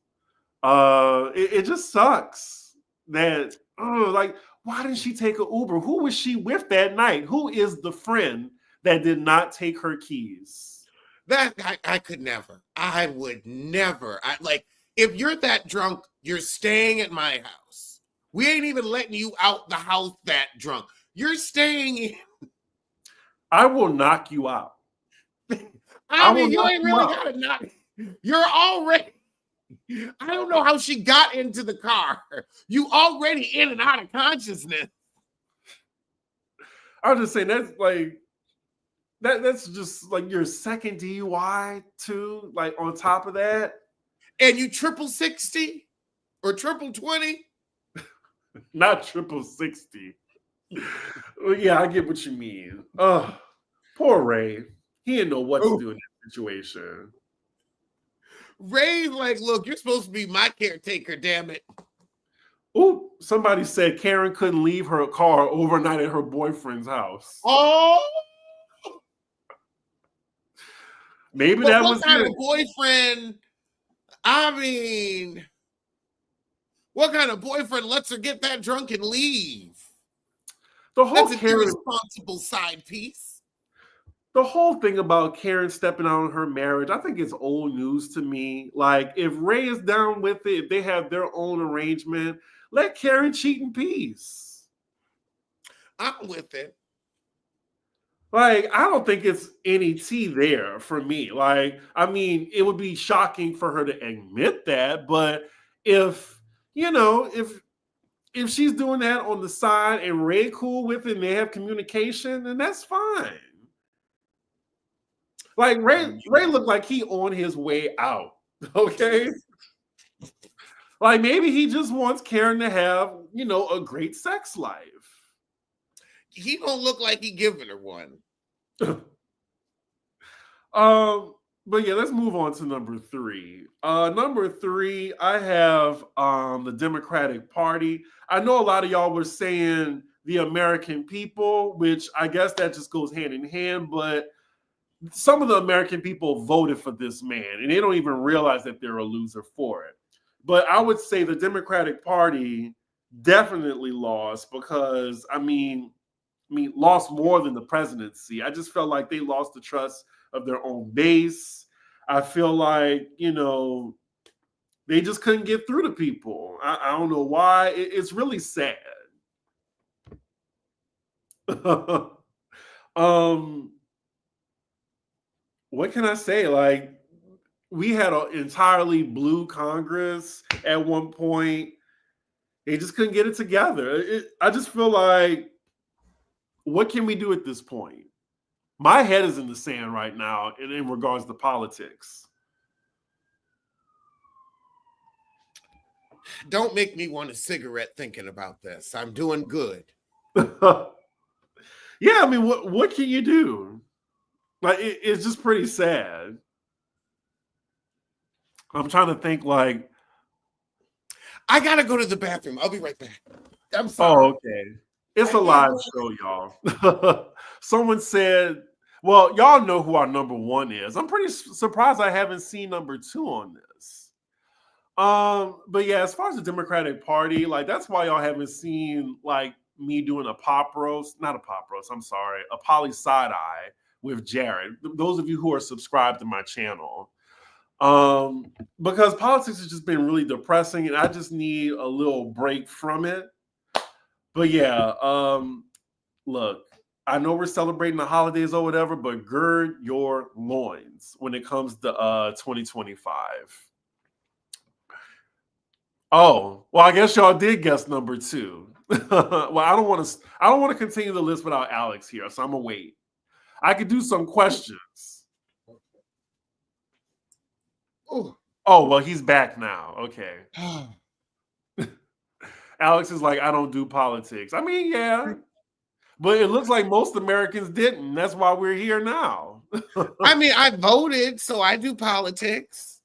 It just sucks that, why didn't she take an Uber? Who was she with that night? Who is the friend that did not take her keys? That I could never. I would never. If you're that drunk, you're staying at my house. We ain't even letting you out the house that drunk. You're staying in. I will knock you out. I mean, you ain't really got to knock. You're already. I don't know how she got into the car. You already in and out of consciousness. I was just saying that's just like your second DUI too, like on top of that. And you 60 or 20. Not 60. Well, yeah, I get what you mean. Oh, poor Ray. He didn't know what to do in that situation. Ray's like, look, you're supposed to be my caretaker, damn it. Oh, somebody said Karen couldn't leave her car overnight at her boyfriend's house. Oh, maybe that was what kind of boyfriend? I mean, what kind of boyfriend lets her get that drunk and leave? That's an irresponsible side piece. The whole thing about Karen stepping out on her marriage, I think it's old news to me. Like, if Ray is down with it, if they have their own arrangement, let Karen cheat in peace. I'm with it. Like, I don't think it's any tea there for me. Like, I mean, it would be shocking for her to admit that, but if she's doing that on the side and Ray cool with it and they have communication, then that's fine. Like, Ray looked like he on his way out, okay? Like, maybe he just wants Karen to have, a great sex life. He don't look like he giving her one. But yeah, let's move on to number 3. Number 3, I have the Democratic Party. I know a lot of y'all were saying the American people, which I guess that just goes hand in hand. But some of the American people voted for this man, and they don't even realize that they're a loser for it. But I would say the Democratic Party definitely lost because, lost more than the presidency. I just felt like they lost the trust of their own base. I feel like, they just couldn't get through to people. I don't know why. It's really sad. What can I say? Like, we had an entirely blue Congress at one point. They just couldn't get it together. I just feel like, what can we do at this point? My head is in the sand right now in regards to politics. Don't make me want a cigarette thinking about this. I'm doing good. Yeah, what can you do? Like, it's just pretty sad. I'm trying to think, like, I gotta go to the bathroom. I'll be right back. I'm sorry. Oh, okay. It's a live show, y'all. Someone said, well, y'all know who our number one is. I'm pretty surprised I haven't seen number two on this. But yeah, as far as the Democratic Party, like, that's why y'all haven't seen, like, me doing a poly side eye with Jared. Those of you who are subscribed to my channel. Because politics has just been really depressing and I just need a little break from it. But yeah, look, I know we're celebrating the holidays or whatever, but gird your loins when it comes to 2025. Oh, well, I guess y'all did guess number two. Well, I don't want to continue the list without Alex here, so I'm gonna wait. I could do some questions. Oh, well, he's back now. Okay. Alex is like, I don't do politics. Yeah. But it looks like most Americans didn't. That's why we're here now. I voted, so I do politics.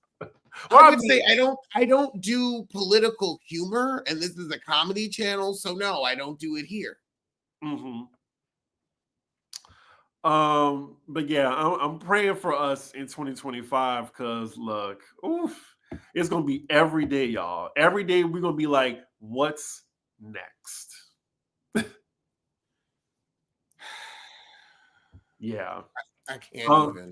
Well, I would say I don't do political humor, and this is a comedy channel, so no, I don't do it here. Mm-hmm. But yeah, I'm praying for us in 2025 because look, it's gonna be every day, y'all. Every day we're gonna be like, what's next? Yeah. I can't even.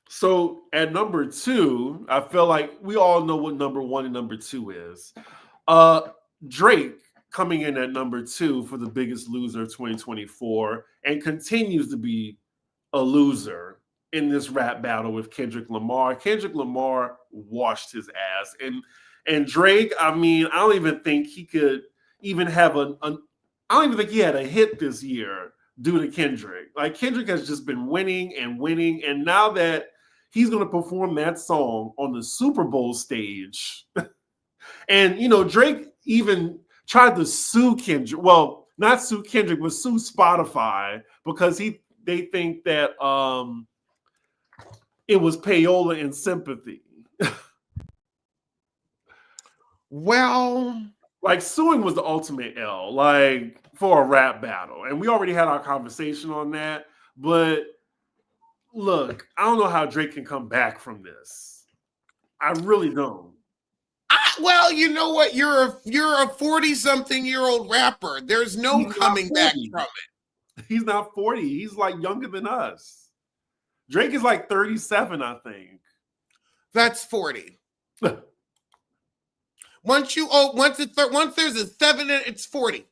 So at number two, I feel like we all know what number one and number two is. Drake coming in at number two for the biggest loser of 2024 and continues to be a loser in this rap battle with Kendrick Lamar. Kendrick Lamar washed his ass. And Drake, I don't even think he could even have I don't even think he had a hit this year due to Kendrick. Like, Kendrick has just been winning. And now that he's going to perform that song on the Super Bowl stage, and, Drake even tried to sue Kendrick. Well, not sue Kendrick, but sue Spotify because they think that it was payola and sympathy. Well, like, suing was the ultimate L, like, for a rap battle. And we already had our conversation on that. But look, I don't know how Drake can come back from this. I really don't. Well, you know what? You're a 40-something-year-old rapper. There's no coming back from it. He's not 40. He's like younger than us. Drake is like 37, I think. That's 40. Once there's a 7, it's 40.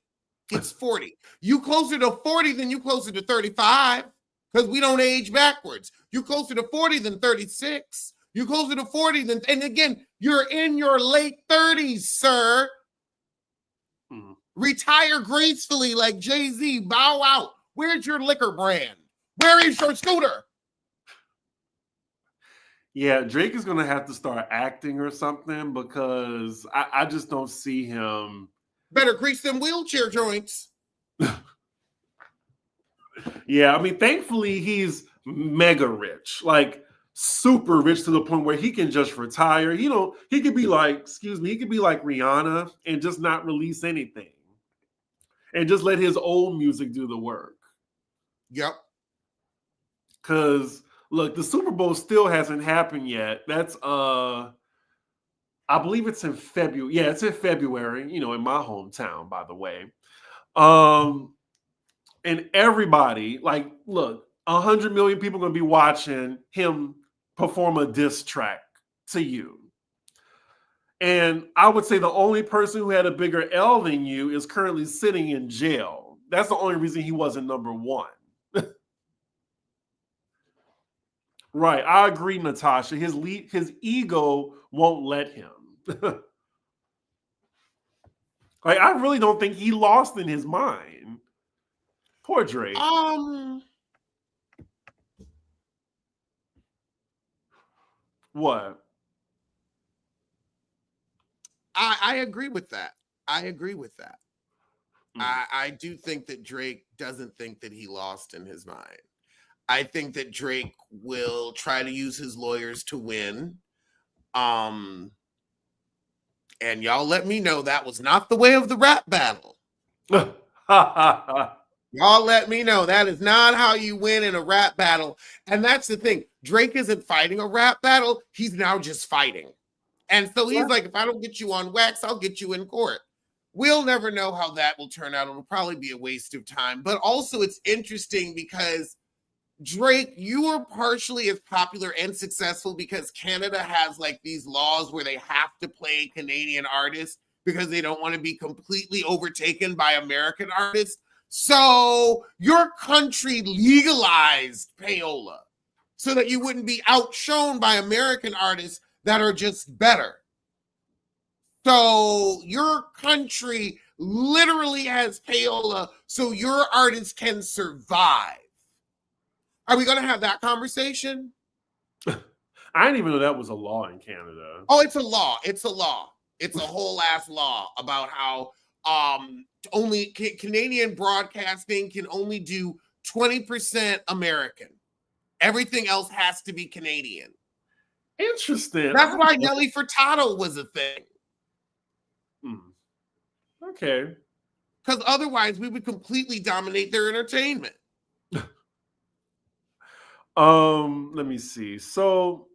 It's 40. You closer to 40 than you closer to 35 because we don't age backwards. You closer to 40 than 36. You closer to 40 than, and again, you're in your late 30s, sir. Retire gracefully like Jay-Z. Bow out. Where's your liquor brand? Where is your scooter? Yeah, Drake is going to have to start acting or something because I just don't see him. Better grease them wheelchair joints. Yeah, thankfully he's mega rich, like super rich to the point where he can just retire. He could be like, he could be like Rihanna and just not release anything. and just let his old music do the work. Yep. Because look, the Super Bowl still hasn't happened yet. That's I believe it's in February. Yeah, it's in February, in my hometown, by the way. And everybody, like, look, 100 million people are going to be watching him perform a diss track to you. And I would say the only person who had a bigger L than you is currently sitting in jail. That's the only reason he wasn't number one. Right. I agree, Natasha. His ego won't let him. Like, I really don't think he lost in his mind. Poor Drake. What? I agree with that. I agree with that. Mm. I do think that Drake doesn't think that he lost in his mind. I think that Drake will try to use his lawyers to win. And y'all let me know that was not the way of the rap battle. Y'all let me know that is not how you win in a rap battle. And that's the thing. Drake isn't fighting a rap battle. He's now just fighting. And so he's like, if I don't get you on wax, I'll get you in court. We'll never know how that will turn out. It'll probably be a waste of time. But also it's interesting because Drake, you are partially as popular and successful because Canada has like these laws where they have to play Canadian artists because they don't want to be completely overtaken by American artists. So your country legalized payola so that you wouldn't be outshone by American artists that are just better. So your country literally has payola so your artists can survive. Are we going to have that conversation? I didn't even know that was a law in Canada. Oh, it's a law. It's a law. It's a whole ass law about how only Canadian broadcasting can only do 20% American. Everything else has to be Canadian. Interesting. That's why Nelly Furtado was a thing. Okay. Because otherwise we would completely dominate their entertainment. Let me see. So,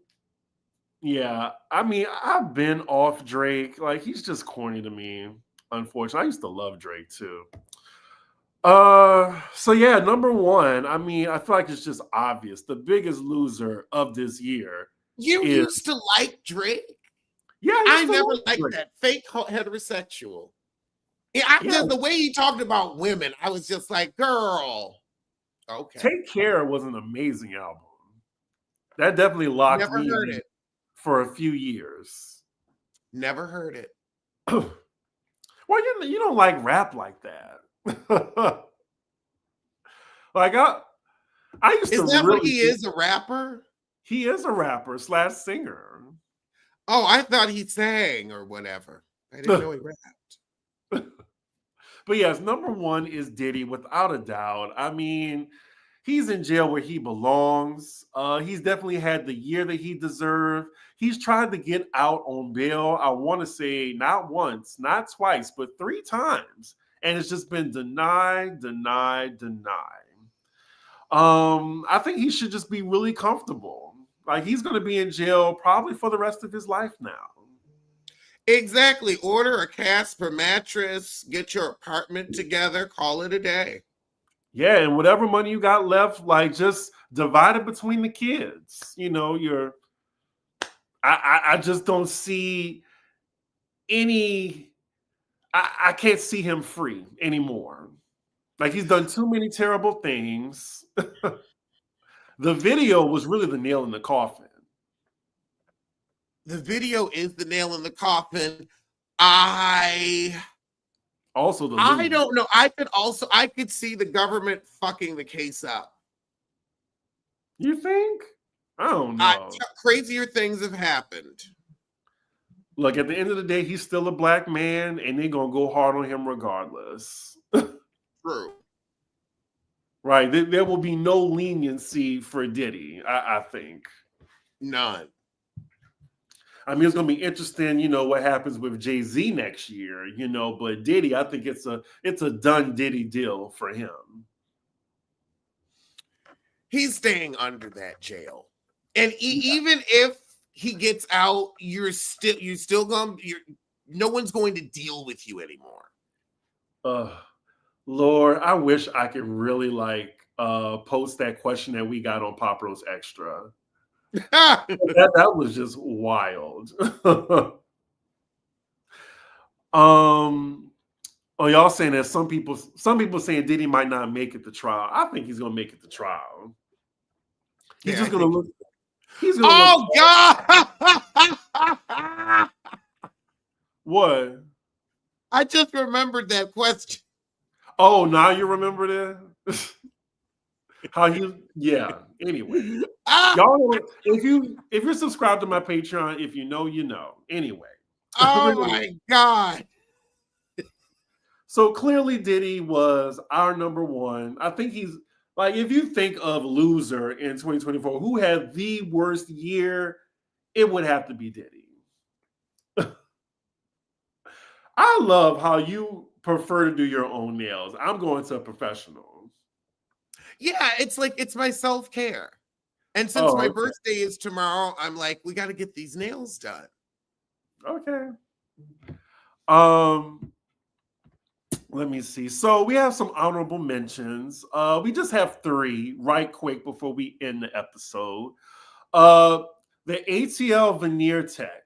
yeah, I mean, I've been off Drake. Like, he's just corny to me, unfortunately. I used to love Drake too. So yeah, number one, I mean, I feel like it's just obvious. The biggest loser of this year. You used to like Drake? Yeah, I never liked Drake. That fake heterosexual. Yeah, the way he talked about women, I was just like, girl. Okay. Take Care was an amazing album. That definitely locked me in for a few years. Never heard it. Well, you don't like rap like that. Like I used to. Is that what he is, a rapper? He is a rapper / singer. Oh, I thought he sang or whatever. I didn't know he rapped. But yes, number one is Diddy, without a doubt. I mean, he's in jail where he belongs. He's definitely had the year that he deserved. He's tried to get out on bail, I want to say not once, not twice, but 3 times. And it's just been denied. I think he should just be really comfortable. Like, he's going to be in jail probably for the rest of his life now. Exactly. Order a Casper mattress, get your apartment together, call it a day. Yeah, and whatever money you got left, like, just divide it between the kids. I just don't see any. I can't see him free anymore. Like, he's done too many terrible things. The video was really the nail in the coffin. The video is the nail in the coffin. I don't know. I could see the government fucking the case up. You think? I don't know. Crazier things have happened. Look, at the end of the day, he's still a black man, and they're going to go hard on him regardless. True. Right. There will be no leniency for Diddy, I think. None. I mean, it's going to be interesting, what happens with Jay-Z next year, but Diddy, I think it's a done Diddy deal for him. He's staying under that jail. And even if he gets out, no one's going to deal with you anymore. Lord, I wish I could really post that question that we got on Pop Rose Extra. that was just wild. Y'all saying that some people saying Diddy might not make it to trial. I think he's gonna make it to trial. He's just gonna look. He's gonna God! What? I just remembered that question. Oh, now you remember that? How you? Yeah. Anyway, y'all, if you're subscribed to my Patreon, if you know, you know. Anyway. Oh my God. So clearly Diddy was our number one. I think he's if you think of loser in 2024, who had the worst year, it would have to be Diddy. I love how you prefer to do your own nails. I'm going to a professional. Yeah, it's my self-care. And since my birthday is tomorrow, I'm like, we got to get these nails done. Okay. Let me see. So we have some honorable mentions. We just have 3 right quick before we end the episode. The ATL Veneer Tech.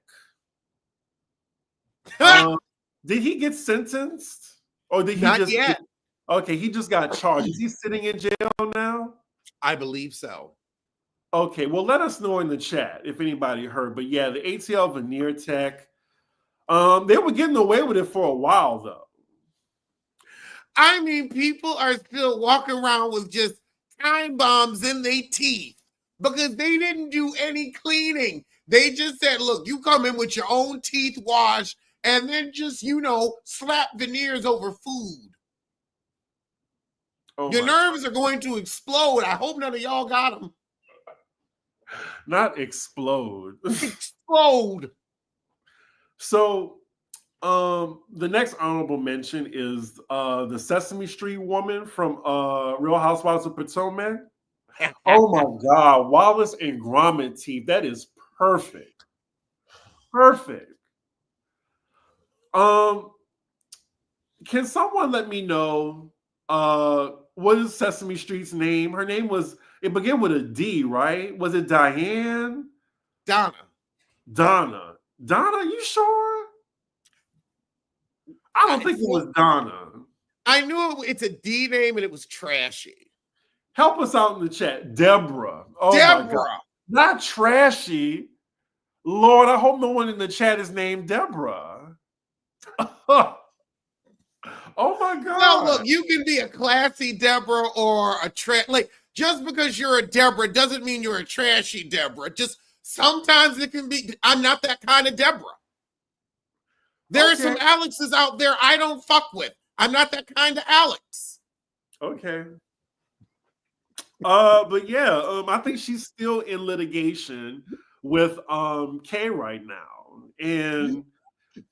Did he get sentenced? Or did he Not yet. Okay, he just got charged. Is he sitting in jail now? I believe so. Okay, well, let us know in the chat if anybody heard. But yeah, the ATL Veneer Tech, they were getting away with it for a while, though. I mean, people are still walking around with just time bombs in their teeth because they didn't do any cleaning. They just said, look, you come in with your own teeth wash and then just, slap veneers over food. Your nerves are going to explode. I hope none of y'all got them. Not explode. Explode. So, the next honorable mention is the Sesame Street woman from Real Housewives of Potomac. Oh my God, Wallace and Gromit teeth. That is perfect. Perfect. Can someone let me know what is Sesame Street's name? Her name it began with a D, right? Was it Diane? Donna, you sure? I don't think it was Donna. I knew it's a D name and it was trashy. Help us out in the chat. Deborah. Oh Deborah. My God. Not trashy. Lord, I hope no one in the chat is named Deborah. Oh my God. Well, look, you can be a classy Deborah or a just because you're a Deborah doesn't mean you're a trashy Deborah. Just sometimes it can be, I'm not that kind of Deborah. There are some Alexes out there I don't fuck with. I'm not that kind of Alex. Okay. But yeah, I think she's still in litigation with Kay right now. And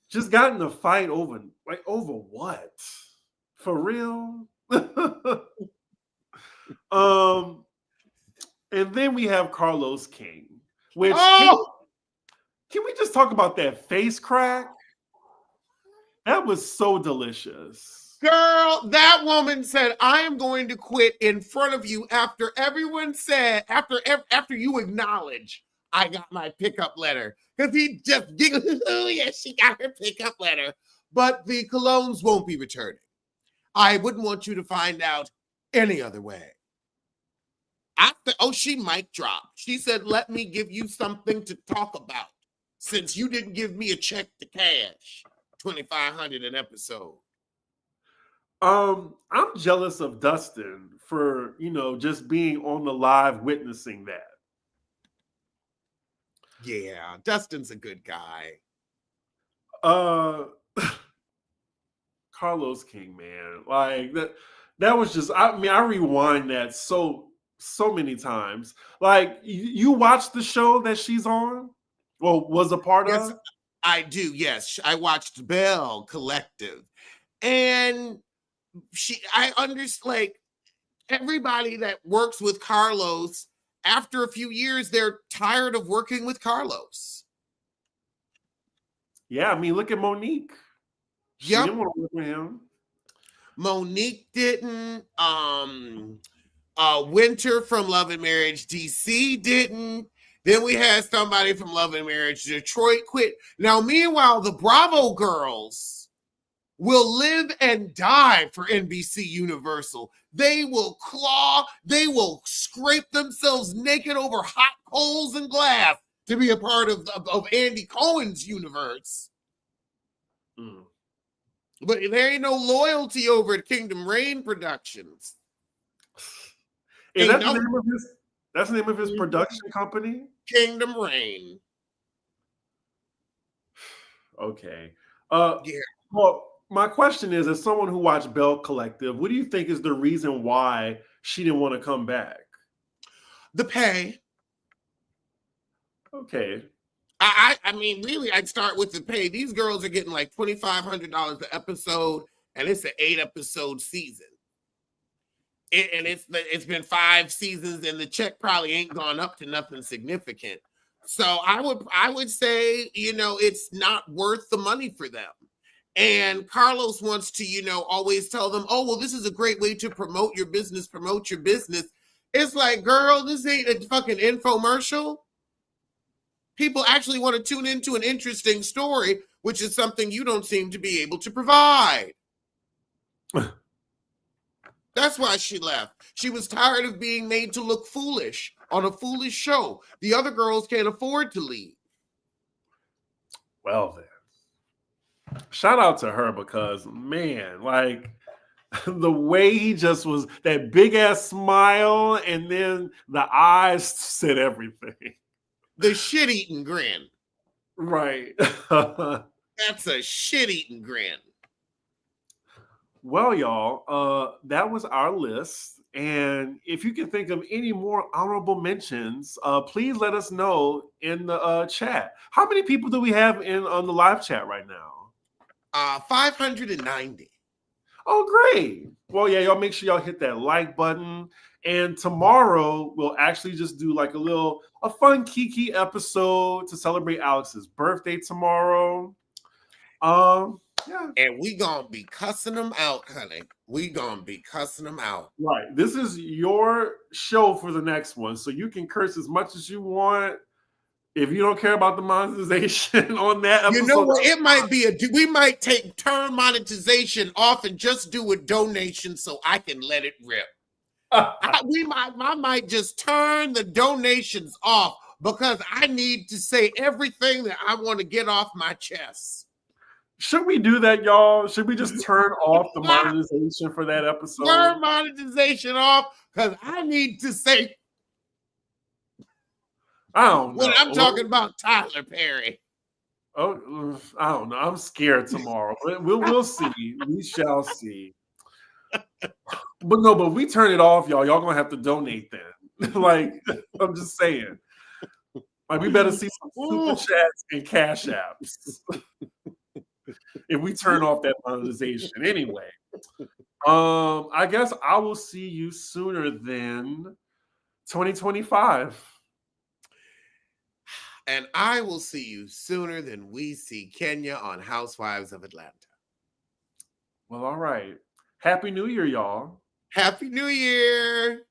just got in a fight over what? For real? And then we have Carlos King, which can we just talk about that face crack? That was so delicious. Girl, that woman said, I am going to quit in front of you after everyone said, after you acknowledge I got my pickup letter. Because he just giggled, oh yes, she got her pickup letter. But the colognes won't be returning. I wouldn't want you to find out any other way. She mic dropped. She said, let me give you something to talk about since you didn't give me a check to cash. $2,500 an episode. I'm jealous of Dustin for, just being on the live witnessing that. Yeah, Dustin's a good guy. Carlos King, man. Like that was just, I rewind that so many times. Like, you watch the show that she's on? Well, was a part Yes, of? I do. Yes, I watched Bell Collective, and I understand, like, everybody that works with Carlos, after a few years, they're tired of working with Carlos. Yeah, I mean, look at Monique. She Yep. didn't want to work with him. Monique didn't. Winter from Love and Marriage DC didn't. Then we had somebody from Love and Marriage Detroit quit. Now, meanwhile, the Bravo girls will live and die for NBC Universal. They will claw, they will scrape themselves naked over hot coals and glass to be a part of Andy Cohen's universe. Mm. But there ain't no loyalty over at Kingdom Reign Productions. Is that the name of his? That's the name of his production company? Kingdom Reign. Okay. Yeah. Well, my question is, as someone who watched Bell Collective, what do you think is the reason why she didn't want to come back? The pay. Okay. I mean, really, I'd start with the pay. These girls are getting like $2,500 an episode, and it's an 8-episode season. And it's been 5 seasons, and the check probably ain't gone up to nothing significant. So I would say, it's not worth the money for them. And Carlos wants to, always tell them, oh, well, this is a great way to promote your business. It's like, girl, this ain't a fucking infomercial. People actually want to tune into an interesting story, which is something you don't seem to be able to provide. That's why she left. She was tired of being made to look foolish on a foolish show. The other girls can't afford to leave. Well, then. Shout out to her because, man, like the way he just was, that big ass smile, and then the eyes said everything. The shit-eating grin. Right. That's a shit-eating grin. Well, y'all, that was our list. And if you can think of any more honorable mentions, please let us know in the chat. How many people do we have on the live chat right now? 590. Oh, great. Well, yeah, y'all make sure y'all hit that like button. And tomorrow we'll actually just do like a fun Kiki episode to celebrate Alex's birthday tomorrow. Yeah. And we gonna be cussing them out, honey. We gonna be cussing them out. Right. This is your show for the next one. So you can curse as much as you want. If you don't care about the monetization on that episode. You know what? It might be we might turn monetization off and just do a donation so I can let it rip. I might just turn the donations off because I need to say everything that I want to get off my chest. Should we do that, y'all? Should we just turn off the monetization for that episode? Turn monetization off because I need to say. I don't know. When I'm talking about Tyler Perry. Oh, I don't know. I'm scared tomorrow. We'll see. We shall see. But we turn it off, y'all. Y'all gonna have to donate then. Like, I'm just saying. Like, we better see some super chats and cash apps. If we turn off that monetization. Anyway. I guess I will see you sooner than 2025. And I will see you sooner than we see Kenya on Housewives of Atlanta. Well, all right. Happy New Year, y'all. Happy New Year.